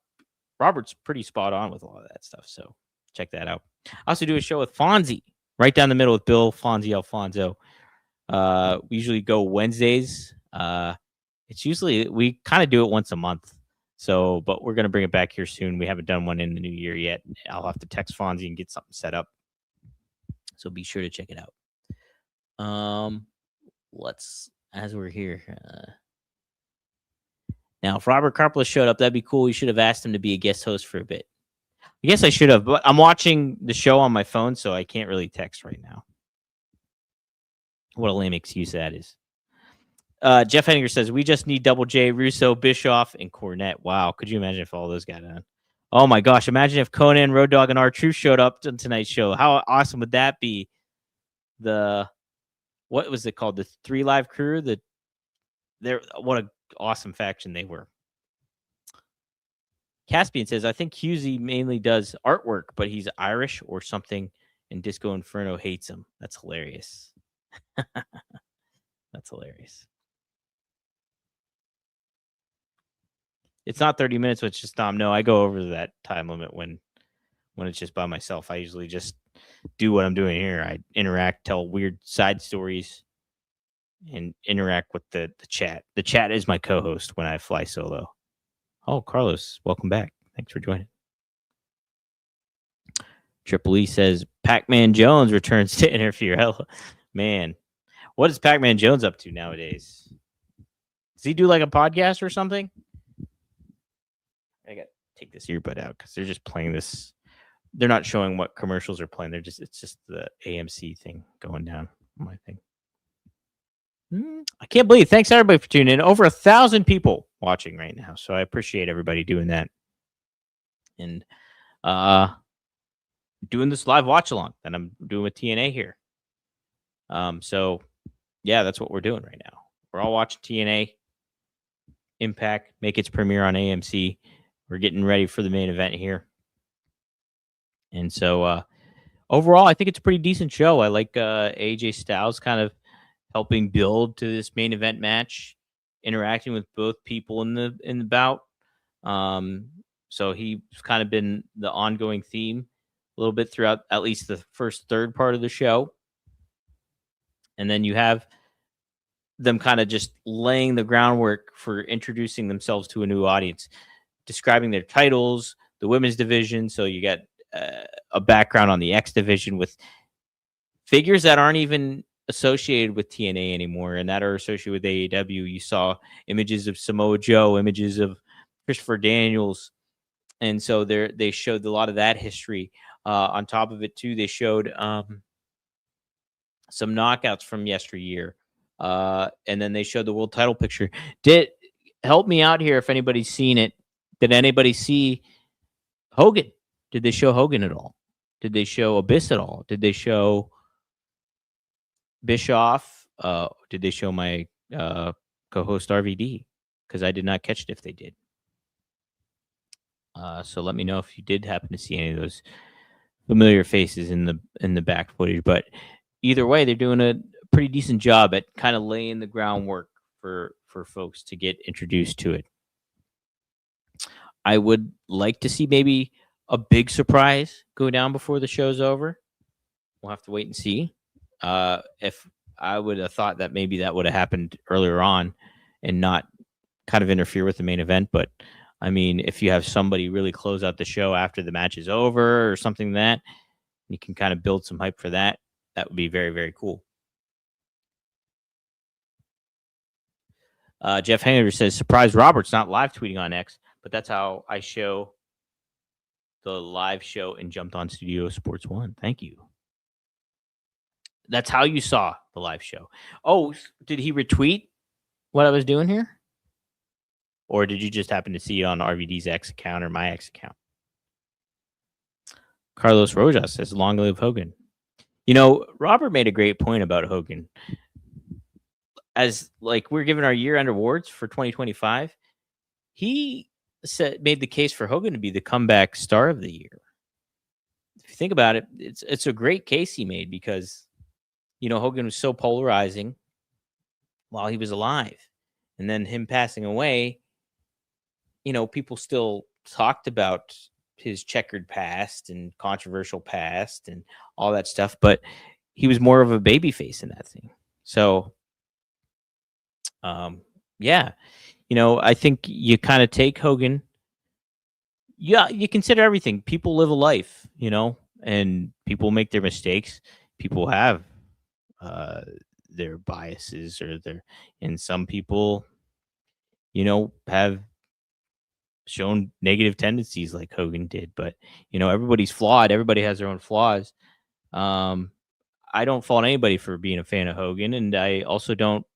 Robert's pretty spot on with a lot of that stuff. So check that out. I also do a show with Fonzie, right down the middle with Bill, Fonzie, Alfonso. We usually go Wednesdays. It's usually, we kind of do it once a month. So, but we're going to bring it back here soon. We haven't done one in the new year yet. I'll have to text Fonzie and get something set up. So be sure to check it out. As we're here. Now, if Robert Carpela showed up, that'd be cool. We should have asked him to be a guest host for a bit. I guess I should have, but I'm watching the show on my phone, so I can't really text right now. What a lame excuse that is. Jeff Henninger says, we just need Double J, Russo, Bischoff, and Cornette. Wow, could you imagine if all those got on? Oh my gosh, imagine if Conan, Road Dogg, and R-Truth showed up on tonight's show. How awesome would that be? What was it called? The 3 Live Crew? What a awesome faction they were. Caspian says, I think Husey mainly does artwork, but he's Irish or something, and Disco Inferno hates him. That's hilarious. That's hilarious. It's not 30 minutes when it's just Dom. No, I go over that time limit when it's just by myself. I usually just do what I'm doing here. I interact, tell weird side stories, and interact with the chat. The chat is my co-host when I fly solo. Oh, Carlos, welcome back. Thanks for joining. Triple E says, Pac-Man Jones returns to interfere. Hell, man, what is Pac-Man Jones up to nowadays? Does he do like a podcast or something? I got to take this earbud out because they're just playing this. They're not showing what commercials are playing. It's just the AMC thing going down on my thing. I can't believe. Thanks everybody for tuning in. Over 1,000 people watching right now. So I appreciate everybody doing that. And doing this live watch along that I'm doing with TNA here. So yeah, that's what we're doing right now. We're all watching TNA Impact make its premiere on AMC. We're getting ready for the main event here. And so overall, I think it's a pretty decent show. I like AJ Styles kind of helping build to this main event match, interacting with both people in the bout. So he's kind of been the ongoing theme a little bit throughout at least the first third part of the show. And then you have them kind of just laying the groundwork for introducing themselves to a new audience, describing their titles, the women's division. So you got a background on the X division with figures that aren't even associated with TNA anymore and that are associated with AEW. You saw images of Samoa Joe, images of Christopher Daniels. And so they showed a lot of that history. On top of it, too, they showed some knockouts from yesteryear. And then they showed the world title picture. Help me out here if anybody's seen it. Did anybody see Hogan? Did they show Hogan at all? Did they show Abyss at all? Did they show Bischoff? Did they show my co-host RVD? Because I did not catch it if they did. So let me know if you did happen to see any of those familiar faces in the back footage. But either way, they're doing a pretty decent job at kind of laying the groundwork for folks to get introduced to it. I would like to see maybe a big surprise go down before the show's over. We'll have to wait and see. If I would have thought that maybe that would have happened earlier on and not kind of interfere with the main event. But I mean, if you have somebody really close out the show after the match is over or something that you can kind of build some hype for that, that would be very, very cool. Jeff Hanger says, surprise, Robert's not live tweeting on X, but that's how I show the live show in Jumped On Studio Sports 1. Thank you. That's how you saw the live show. Oh, did he retweet what I was doing here? Or did you just happen to see it on RVD's X account or my X account? Carlos Rojas says, long live Hogan. You know, Robert made a great point about Hogan. As like we're giving our year-end awards for 2025, he made the case for Hogan to be the comeback star of the year. If you think about it, it's a great case he made because, you know, Hogan was so polarizing while he was alive. And then him passing away, you know, people still talked about his checkered past and controversial past and all that stuff, but he was more of a babyface in that thing. So, yeah, I think you kind of take Hogan. Yeah, you consider everything. People live a life, and people make their mistakes. People have their biases and some people, have shown negative tendencies like Hogan did. But everybody's flawed. Everybody has their own flaws. I don't fault anybody for being a fan of Hogan, and I also don't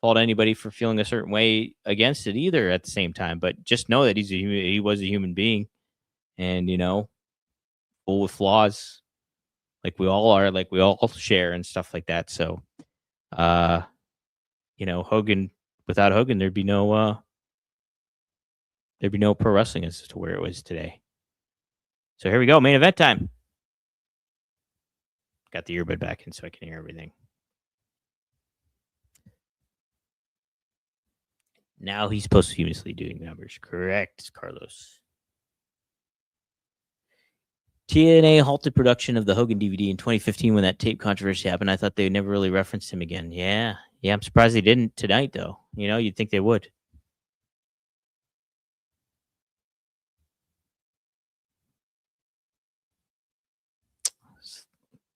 fault anybody for feeling a certain way against it either at the same time. But just know that he was a human being, and full with flaws, like we all are, like we all share and stuff like that. So, Hogan, without Hogan, there'd be no pro wrestling as to where it was today. So here we go, main event time. Got the earbud back in so I can hear everything. Now he's posthumously doing numbers. Correct, Carlos. TNA halted production of the Hogan DVD in 2015 when that tape controversy happened. I thought they never really referenced him again. Yeah, I'm surprised they didn't tonight, though. You'd think they would.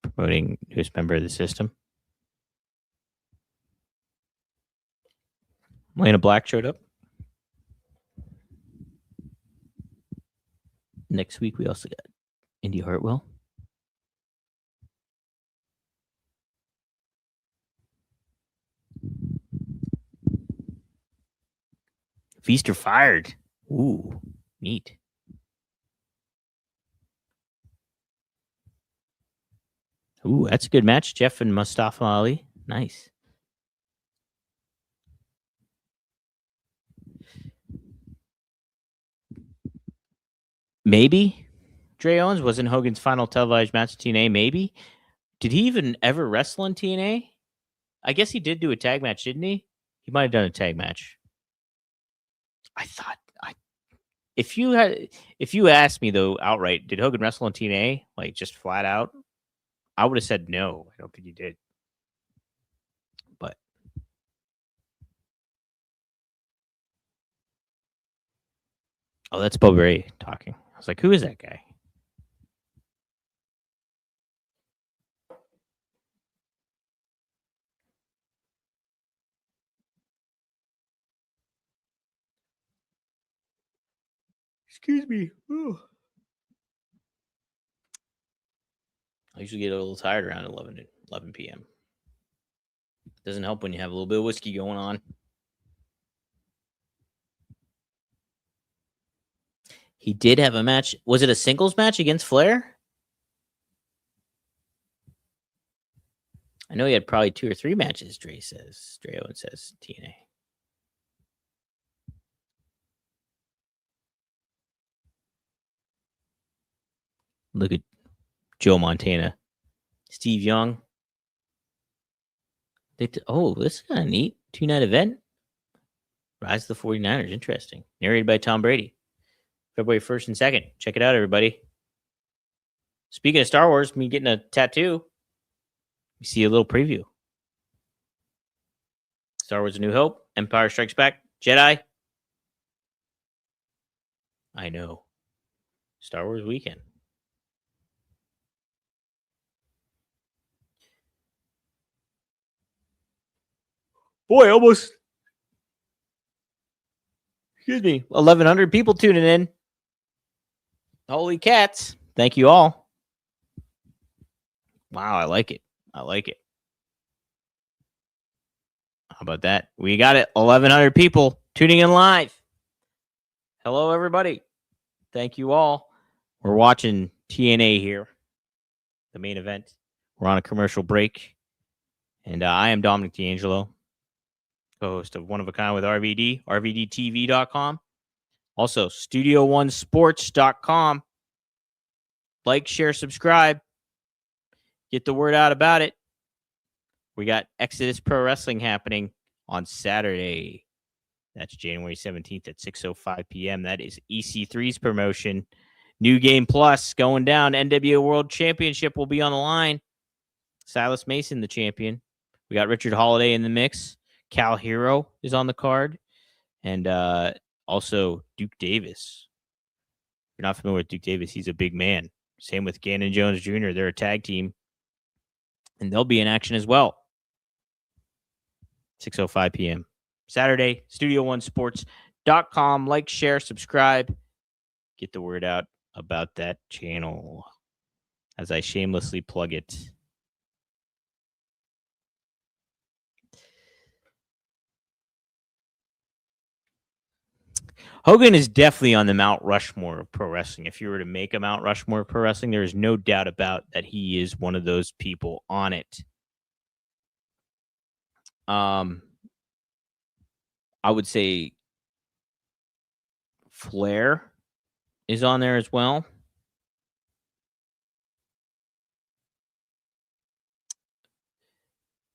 Promoting newest member of the system. Lana Black showed up. Next week, we also got Indy Hartwell. Feaster fired. Ooh, neat. Ooh, that's a good match. Jeff and Mustafa Ali. Nice. Maybe Dre Owens wasn't Hogan's final televised match at TNA. Maybe. Did he even ever wrestle in TNA? I guess he did do a tag match, didn't he? He might have done a tag match. I thought if you asked me though outright, did Hogan wrestle in TNA? Like just flat out, I would have said no. I don't think he did. But oh, that's Bob Ray talking. I was like, who is that guy? Excuse me. Ooh. I usually get a little tired around 11 p.m. Doesn't help when you have a little bit of whiskey going on. He did have a match. Was it a singles match against Flair? I know he had probably 2 or 3 matches, Dre Owens says, TNA. Look at Joe Montana. Steve Young. This is kind of neat. 2-night event. Rise of the 49ers. Interesting. Narrated by Tom Brady. February 1st and 2nd. Check it out, everybody. Speaking of Star Wars, me getting a tattoo. We see a little preview. Star Wars A New Hope. Empire Strikes Back. Jedi. I know. Star Wars weekend. Boy, almost. Excuse me. 1,100 people tuning in. Holy cats. Thank you all. Wow, I like it. How about that? We got it. 1,100 people tuning in live. Hello, everybody. Thank you all. We're watching TNA here, the main event. We're on a commercial break. And I am Dominic DeAngelo, co-host of One of a Kind with RVD, RVDTV.com. Also, StudioOneSports.com. Like, share, subscribe. Get the word out about it. We got Exodus Pro Wrestling happening on Saturday. That's January 17th at 6:05 p.m. That is EC3's promotion. New Game Plus going down. NWO World Championship will be on the line. Silas Mason, the champion. We got Richard Holiday in the mix. Cal Hero is on the card. And also Duke Davis. If you're not familiar with Duke Davis, he's a big man. Same with Gannon Jones Jr. They're a tag team. And they'll be in action as well. 6:05 p.m. Saturday, Studio1Sports.com. Like, share, subscribe. Get the word out about that channel as I shamelessly plug it. Hogan is definitely on the Mount Rushmore of pro wrestling. If you were to make a Mount Rushmore of pro wrestling, there is no doubt about that he is one of those people on it. I would say Flair is on there as well.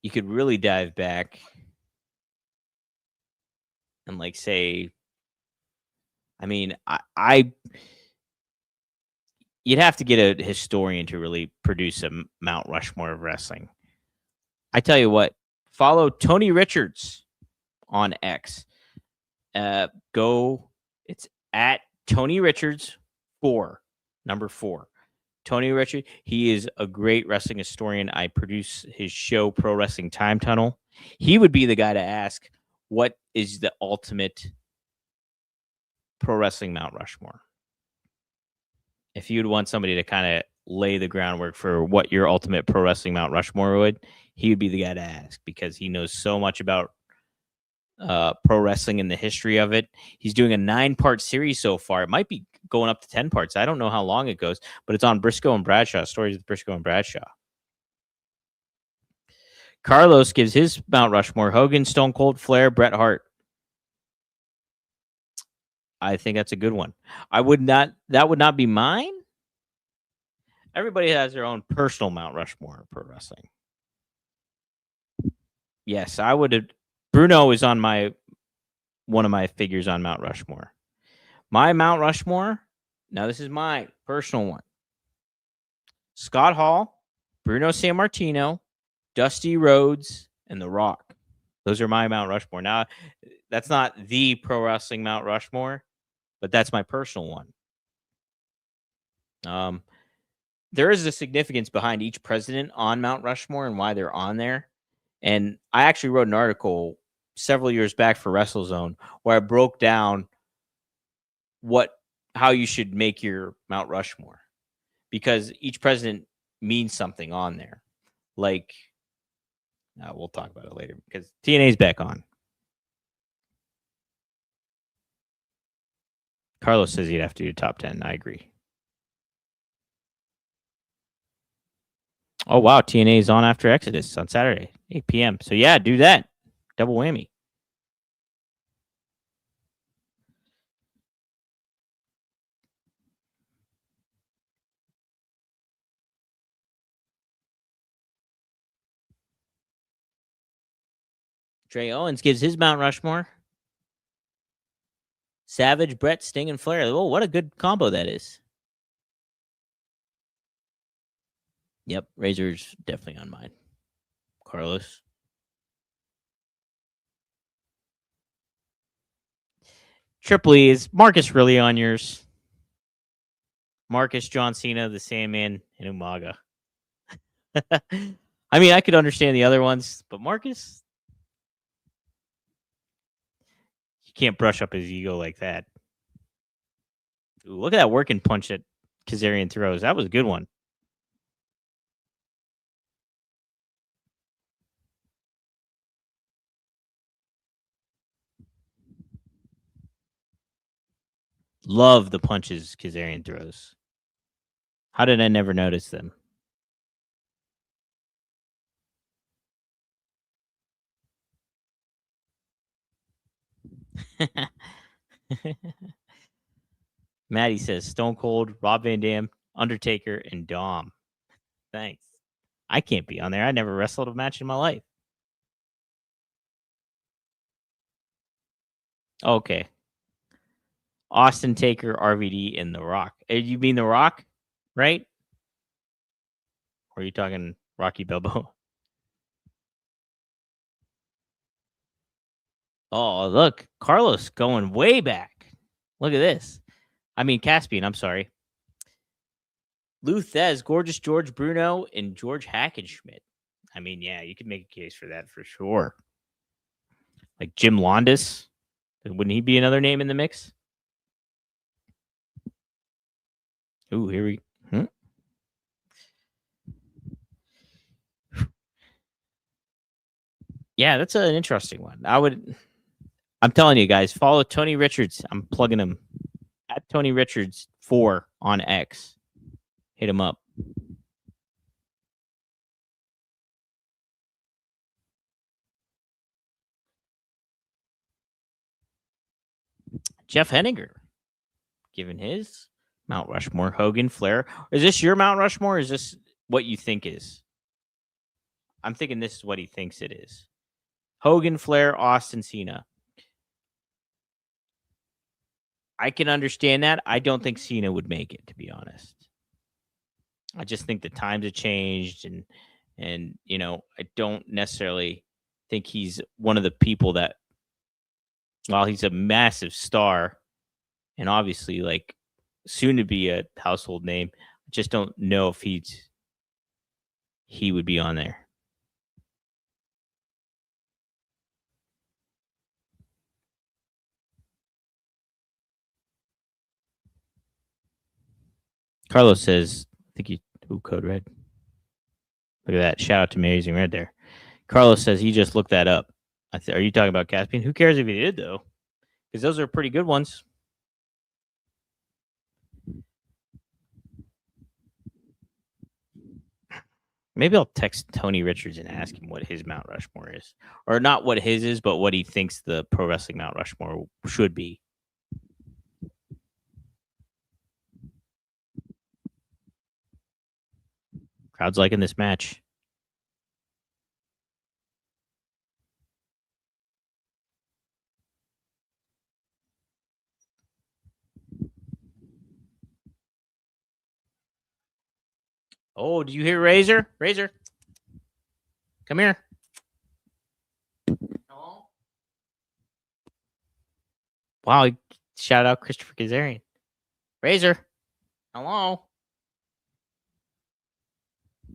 You could really dive back and like say, I mean, you'd have to get a historian to really produce a Mount Rushmore of wrestling. I tell you what, follow Tony Richards on X. It's at Tony Richards 4, number 4. Tony Richards, he is a great wrestling historian. I produce his show, Pro Wrestling Time Tunnel. He would be the guy to ask, what is the ultimate pro wrestling Mount Rushmore? If you'd want somebody to kind of lay the groundwork for what your ultimate pro wrestling Mount Rushmore would, he would be the guy to ask because he knows so much about pro wrestling and the history of it. He's doing a 9-part series so far. It might be going up to 10 parts. I don't know how long it goes, but it's on Briscoe and Bradshaw, stories of Briscoe and Bradshaw. Carlos gives his Mount Rushmore: Hogan, Stone Cold, Flair, Bret Hart. I think that's a good one. That would not be mine. Everybody has their own personal Mount Rushmore of pro wrestling. Yes, I would have. Bruno is on one of my figures on Mount Rushmore. My Mount Rushmore, now this is my personal one. Scott Hall, Bruno Sammartino, Dusty Rhodes, and The Rock. Those are my Mount Rushmore. Now, that's not the pro wrestling Mount Rushmore, but that's my personal one. There is a significance behind each president on Mount Rushmore and why they're on there. And I actually wrote an article several years back for WrestleZone where I broke down how you should make your Mount Rushmore, because each president means something on there. Like, we'll talk about it later because TNA's back on. Carlos says you'd have to do top 10. I agree. Oh, wow. TNA is on after Exodus on Saturday, 8 p.m. So, yeah, do that. Double whammy. Trey Owens gives his Mount Rushmore: Savage, Brett, Sting, and Flair. Oh, what a good combo that is. Yep, Razor's definitely on mine. Carlos. Triple E, is Marcus really on yours? Marcus, John Cena, the Sandman, and Umaga. I mean, I could understand the other ones, but Marcus, you can't brush up his ego like that. Ooh, look at that working punch that Kazarian throws. That was a good one. Love the punches Kazarian throws. How did I never notice them? Maddie says Stone Cold, Rob Van Dam, Undertaker, and Dom. Thanks. I can't be on there. I never wrestled a match in my life. Okay. Austin Taker, RVD, and The Rock. You mean The Rock, right? Or are you talking Rocky Balboa? Oh, look. Carlos going way back. Look at this. I mean, Caspian, I'm sorry. Lou Thez, Gorgeous George Bruno, and George Hackenschmidt. I mean, yeah, you could make a case for that for sure. Like Jim Londas. Wouldn't he be another name in the mix? Ooh, here we Yeah, that's an interesting one. I'm telling you guys, follow Tony Richards. I'm plugging him at Tony Richards 4 on X. Hit him up. Jeff Henniger, given his Mount Rushmore, Hogan, Flair. Is this your Mount Rushmore? Or is this what you think is? I'm thinking this is what he thinks it is. Hogan, Flair, Austin, Cena. I can understand that. I don't think Cena would make it, to be honest. I just think the times have changed, and you know, I don't necessarily think he's one of the people that, while he's a massive star and obviously like soon to be a household name, I just don't know if he would be on there. Carlos says, I think he Code Red. Look at that. Shout out to Amazing Red there. Carlos says he just looked that up. Are you talking about Caspian? Who cares if he did, though? Because those are pretty good ones. Maybe I'll text Tony Richards and ask him what his Mount Rushmore is. Or not what his is, but what he thinks the Pro Wrestling Mount Rushmore should be. Crowd's liking this match. Oh, do you hear Razor? Razor, come here. Hello? Wow, shout out Christopher Kazarian. Razor, hello?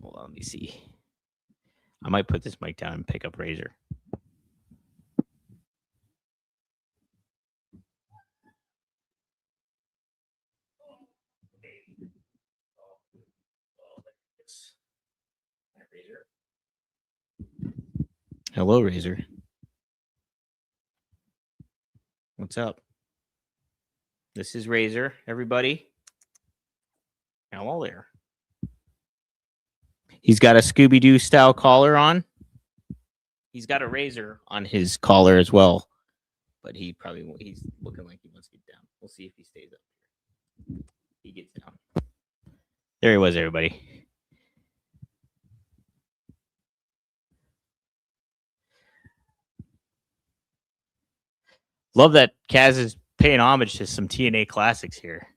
Hold on, let me see. I might put this mic down and pick up Razor. Hello, Razor. What's up? This is Razor, everybody. Hello there. He's got a Scooby-Doo style collar on. He's got a razor on his collar as well. But he's looking like he wants to get down. We'll see if he stays up here. He gets down. There he was, everybody. Love that Kaz is paying homage to some TNA classics here.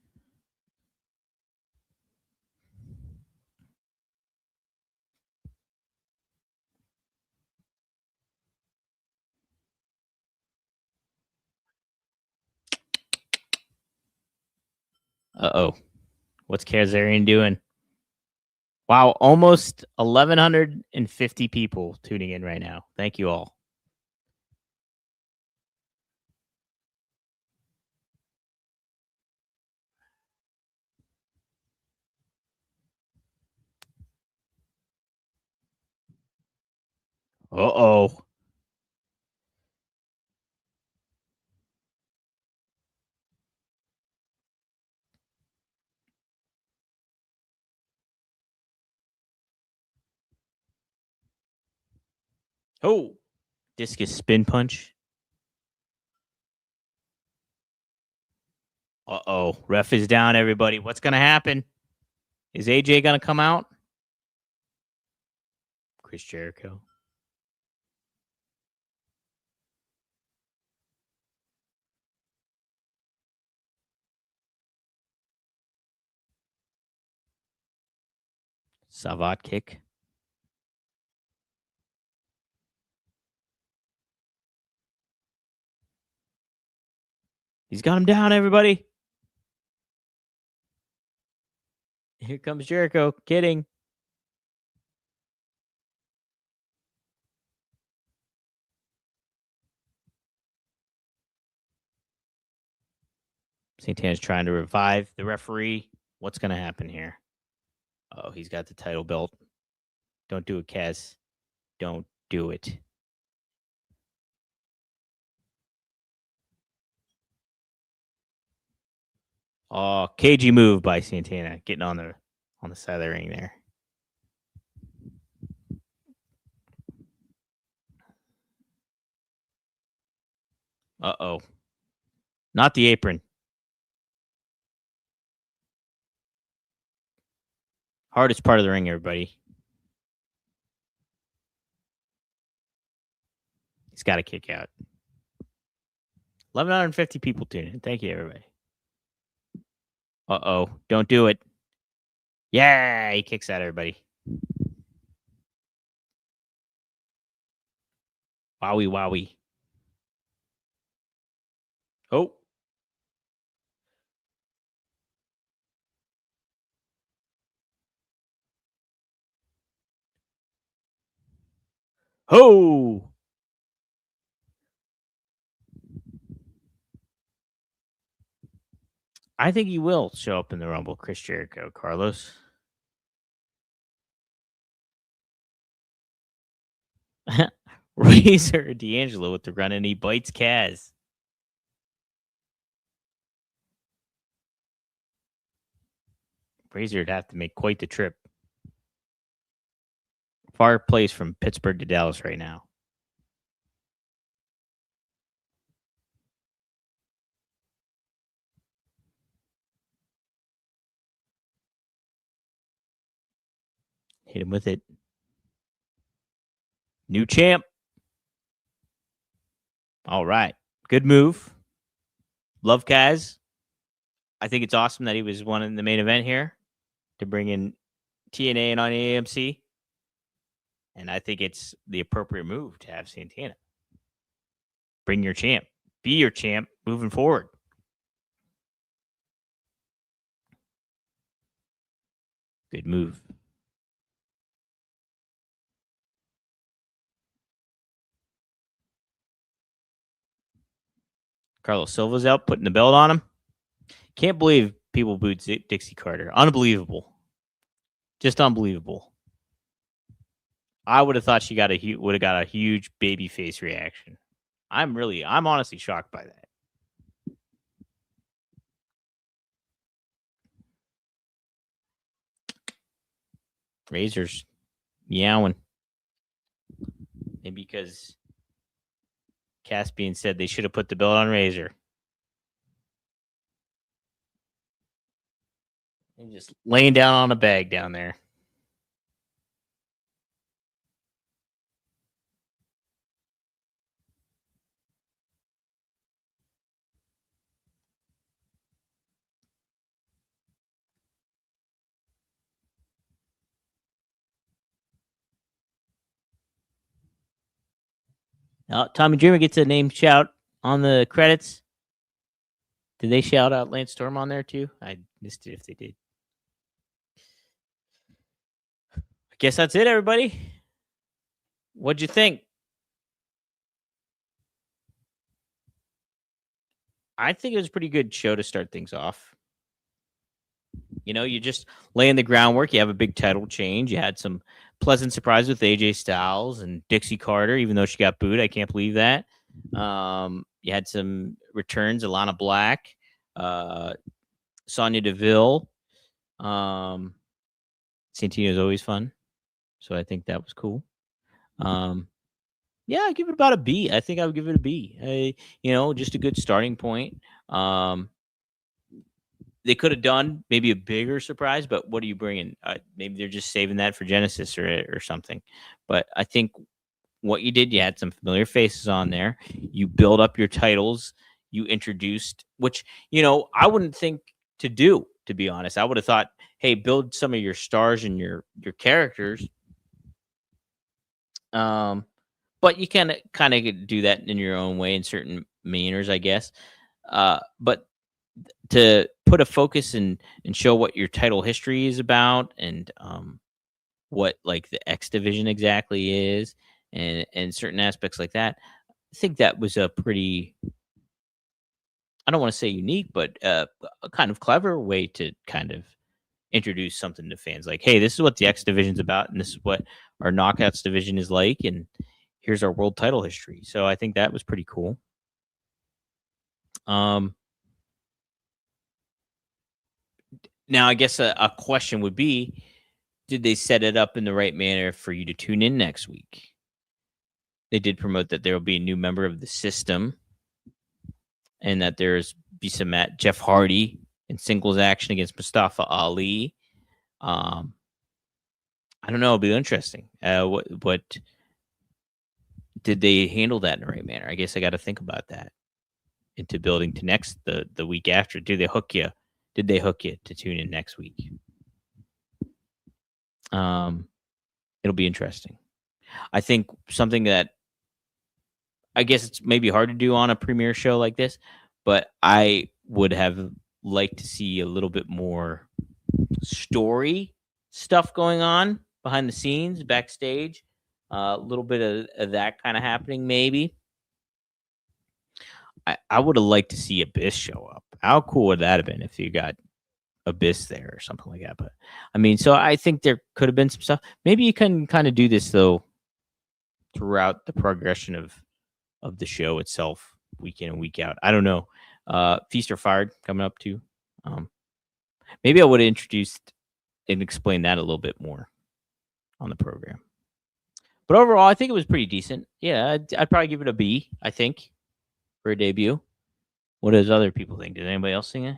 Uh-oh. What's Kazarian doing? Wow, almost 1,150 people tuning in right now. Thank you all. Uh-oh. Oh, discus spin punch. Uh-oh. Ref is down, everybody. What's going to happen? Is AJ going to come out? Chris Jericho. Savat kick. He's got him down, everybody. Here comes Jericho. Kidding. Santana's trying to revive the referee. What's going to happen here? Oh, he's got the title belt. Don't do it, Kaz. Don't do it. Oh, cagey move by Santana, getting on the side of the ring there. Uh-oh. Not the apron. Hardest part of the ring, everybody. He's got to kick out. 1,150 people tuning in. Thank you, everybody. Uh-oh. Don't do it. Yeah, he kicks out, everybody. Wowie, wowie. Oh. Ho! I think he will show up in the Rumble, Chris Jericho, Carlos. Razor DeAngelo with the run, and he bites Kaz. Razor would have to make quite the trip. Far place from Pittsburgh to Dallas right now. Hit him with it. New champ. All right. Good move. Love Kaz. I think it's awesome that he was one in the main event here to bring in TNA and on AMC. And I think it's the appropriate move to have Santana. Bring your champ. Be your champ moving forward. Good move. Carlos Silva's out, putting the belt on him. Can't believe people booed Dixie Carter. Unbelievable. Just unbelievable. I would have thought she would have got a huge baby face reaction. I'm honestly shocked by that. Razor's meowing. Maybe because Caspian said they should have put the belt on Razor. And just laying down on a bag down there. Tommy Dreamer gets a name shout on the credits. Did they shout out Lance Storm on there too? I missed it if they did. I guess that's it, everybody. What'd you think? I think it was a pretty good show to start things off. You know, you just laying the groundwork. You have a big title change. You had some pleasant surprise with AJ Styles and Dixie Carter, even though she got booed. I can't believe that. You had some returns, Alana Black, Sonya Deville. Santino's always fun. So I think that was cool. Yeah, I give it about a B. I think I would give it a B. Just a good starting point. They could have done maybe a bigger surprise, but what are you bringing? Maybe they're just saving that for Genesis or something. But I think what you did, you had some familiar faces on there. You build up your titles. You introduced, which, I wouldn't think to do, to be honest. I would have thought hey, build some of your stars and your characters. But you can kind of do that in your own way in certain manners, I guess. But to put a focus and show what your title history is about, and what like the X division exactly is, and certain aspects like that, I think that was a pretty, I don't want to say unique, but a kind of clever way to kind of introduce something to fans. Like, hey, this is what the X division's about, and this is what our knockouts division is like, and here's our world title history. So I think that was pretty cool. Now I guess a question would be, did they set it up in the right manner for you to tune in next week? They did promote that there will be a new member of the system, and that there's be some Jeff Hardy in singles action against Mustafa Ali. I don't know. It'll be interesting. What did they handle that in the right manner? I guess I got to think about that into building to the week after. Did they hook you to tune in next week? It'll be interesting. I think something that, I guess it's maybe hard to do on a premiere show like this, but I would have liked to see a little bit more story stuff going on behind the scenes, backstage. A little bit of that kind of happening, maybe. I would have liked to see Abyss show up. How cool would that have been if you got Abyss there or something like that? But I mean, so I think there could have been some stuff. Maybe you can kind of do this though throughout the progression of the show itself, week in and week out. I don't know. Feast or Fired coming up too. Maybe I would have introduced and explained that a little bit more on the program. But overall, I think it was pretty decent. Yeah, I'd probably give it a B, I think, for a debut. What does other people think? Did anybody else think it?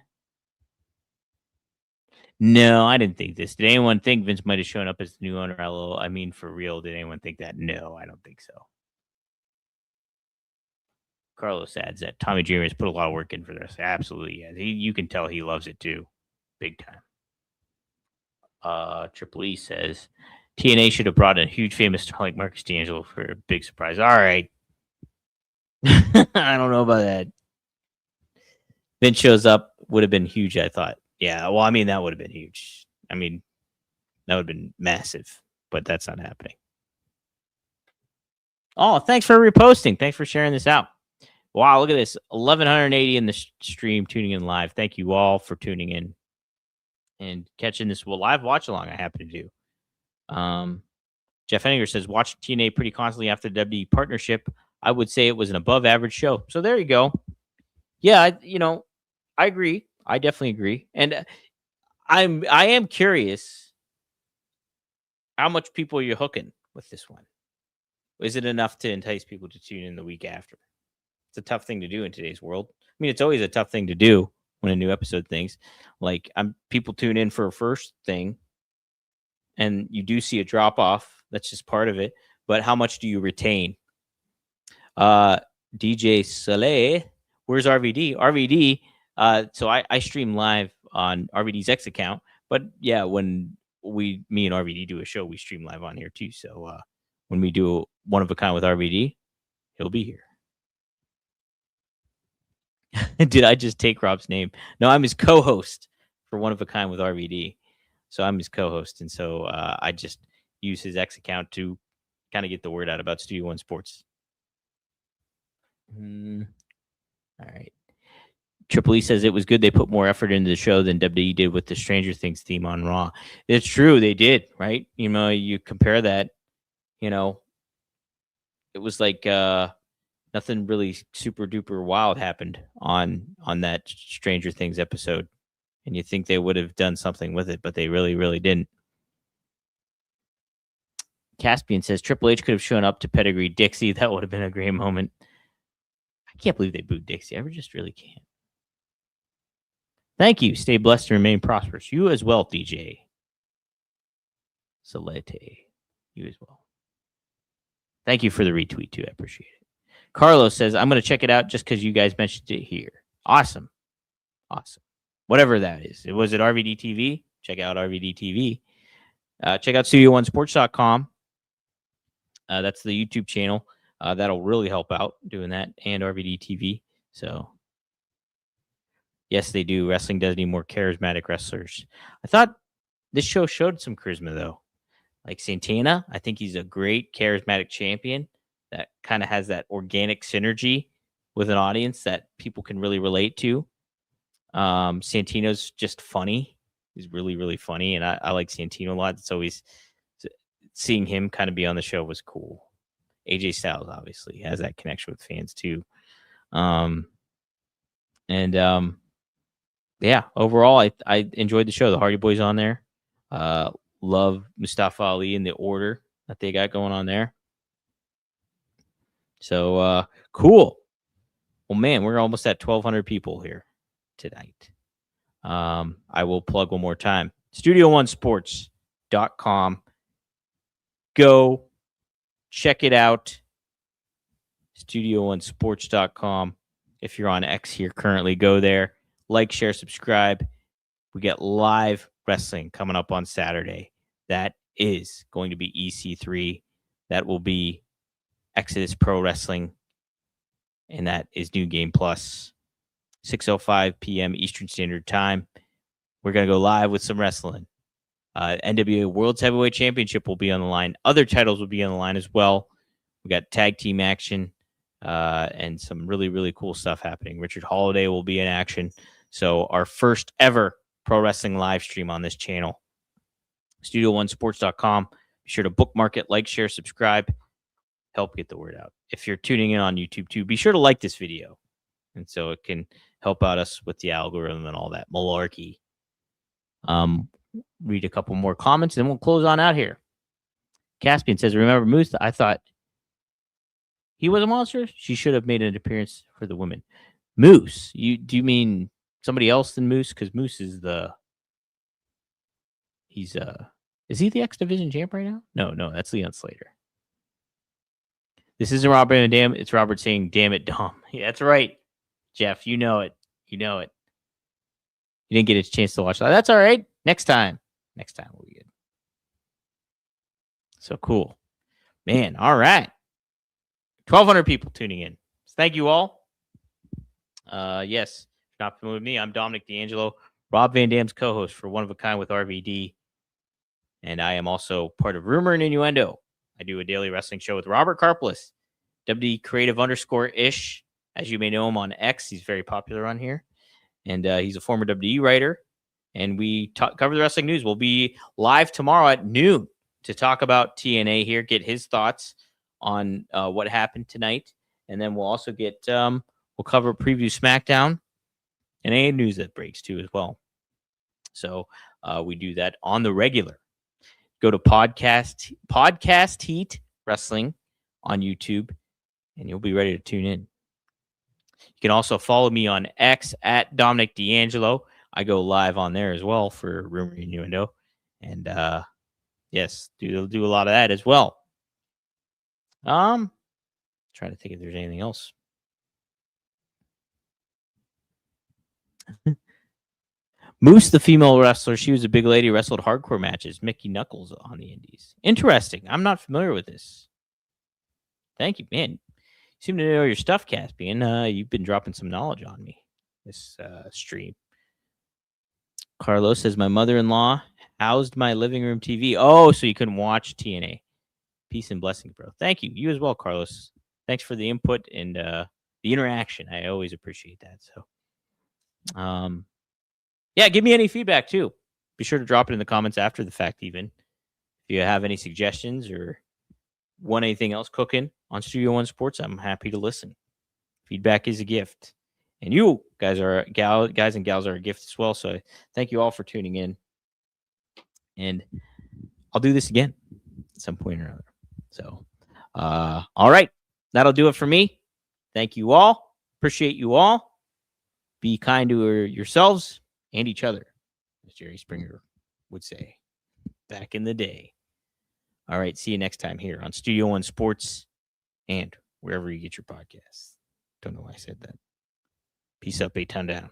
No, I didn't think this. Did anyone think Vince might have shown up as the new owner? I mean, for real, did anyone think that? No, I don't think so. Carlos adds that Tommy Dreamer has put a lot of work in for this. Absolutely, yeah. You can tell he loves it too, big time. Triple E says TNA should have brought in a huge famous star like Marcus D'Angelo for a big surprise. All right. I don't know about that. Vince shows up, would have been huge, I thought. Yeah, well, I mean, that would have been huge. I mean, that would have been massive, but that's not happening. Oh, thanks for reposting. Thanks for sharing this out. Wow, look at this. 1,180 in the stream tuning in live. Thank you all for tuning in and catching this live watch along I happen to do. Jeff Henninger says, watch TNA pretty constantly after the WWE partnership. I would say it was an above average show. So there you go. Yeah, I agree. I definitely agree. And I am curious, how much people are you hooking with this one? Is it enough to entice people to tune in the week after? It's a tough thing to do in today's world. I mean, it's always a tough thing to do when a new episode things. Like, people tune in for a first thing, and you do see a drop off. That's just part of it. But how much do you retain? DJ Soleil, where's RVD? RVD. So I stream live on RVD's X account. But yeah, when me and RVD do a show, we stream live on here too. So when we do One of a Kind with RVD, he'll be here. Did I just take Rob's name? No, I'm his co-host for One of a Kind with RVD. So I'm his co-host. And so I just use his X account to kind of get the word out about Studio One Sports. All right. Triple E says it was good they put more effort into the show than WWE did with the Stranger Things theme on Raw. It's true, they did, right? You compare that, it was like nothing really super duper wild happened on that Stranger Things episode. And you think they would have done something with it, but they really, really didn't. Caspian says Triple H could have shown up to pedigree Dixie. That would have been a great moment. I can't believe they booed Dixie. I just really can't. Thank you. Stay blessed and remain prosperous. You as well, DJ. Solete. You as well. Thank you for the retweet, too. I appreciate it. Carlos says, I'm going to check it out just because you guys mentioned it here. Awesome. Whatever that is. Was it RVD TV? check out RVD TV. Check out studio1sports.com. That's the YouTube channel. That'll really help out doing that, and RVD TV. So, yes, they do. Wrestling does need more charismatic wrestlers. I thought this show showed some charisma, though. Like Santana, I think he's a great charismatic champion that kind of has that organic synergy with an audience that people can really relate to. Santino's just funny. He's really, really funny, and I like Santino a lot. It's always seeing him kind of be on the show was cool. AJ Styles obviously has that connection with fans too. Yeah, overall, I enjoyed the show. The Hardy Boys on there. Love Mustafa Ali and the order that they got going on there. So cool. Well, man, we're almost at 1,200 people here tonight. I will plug one more time. Studio1sports.com. Go check it out. Studio1sports.com. If you're on X here currently, go there. Like, share, subscribe. We get live wrestling coming up on Saturday. That is going to be EC3. That will be Exodus Pro Wrestling. And that is New Game Plus. 6:05 p.m. Eastern Standard Time. We're going to go live with some wrestling. NWA World's Heavyweight Championship will be on the line. Other titles will be on the line as well. We got tag team action and some really, really cool stuff happening. Richard Holiday will be in action. So our first ever pro wrestling live stream on this channel. Studio1sports.com. Be sure to bookmark it, like, share, subscribe. Help get the word out. If you're tuning in on YouTube too, be sure to like this video. And so it can help out us with the algorithm and all that malarkey. Read a couple more comments and then we'll close on out here. Caspian says, remember Moose? I thought he was a monster. She should have made an appearance for the women. Moose? Do you mean somebody else than Moose? Because Moose is is he the X Division champ right now? No, that's Leon Slater. This isn't Robert and damn, it's Robert saying, damn it, Dom. Yeah, that's right. Jeff, you know it. You know it. You didn't get a chance to watch that. That's all right. Next time we'll be good. So cool. Man, all right. 1,200 people tuning in. So thank you all. Yes, if you're not familiar with me, I'm Dominic DeAngelo, Rob Van Dam's co-host for One of a Kind with RVD. And I am also part of Rumor and Innuendo. I do a daily wrestling show with Robert Karpelis, WD Creative _ish. As you may know him on X, he's very popular on here. And he's a former WWE writer. And we cover the wrestling news. We'll be live tomorrow at noon to talk about TNA here, get his thoughts on what happened tonight. And then we'll also get, we'll cover preview SmackDown and any news that breaks too as well. So we do that on the regular. Go to Podcast Heat Wrestling on YouTube, and you'll be ready to tune in. You can also follow me on X at Dominic DeAngelo. I go live on there as well for Rumor and Innuendo. And yes, do a lot of that as well. Trying to think if there's anything else. Moose, the female wrestler, she was a big lady, wrestled hardcore matches, Mickey Knuckles on the indies. Interesting. I'm not familiar with this. Thank you, man. You seem to know your stuff, Caspian. You've been dropping some knowledge on me this stream. Carlos says, my mother-in-law housed my living room TV. Oh, so you couldn't watch TNA. Peace and blessings, bro. Thank you. You as well, Carlos. Thanks for the input and the interaction. I always appreciate that. So, yeah, give me any feedback, too. Be sure to drop it in the comments after the fact, even. If you have any suggestions or want anything else cooking on Studio One Sports, I'm happy to listen. Feedback is a gift. And you guys and gals are a gift as well. So thank you all for tuning in. And I'll do this again at some point or another. So, all right. That'll do it for me. Thank you all. Appreciate you all. Be kind to yourselves and each other, as Jerry Springer would say back in the day. All right. See you next time here on Studio One Sports and wherever you get your podcasts. Don't know why I said that. Peace up, 8 ton down.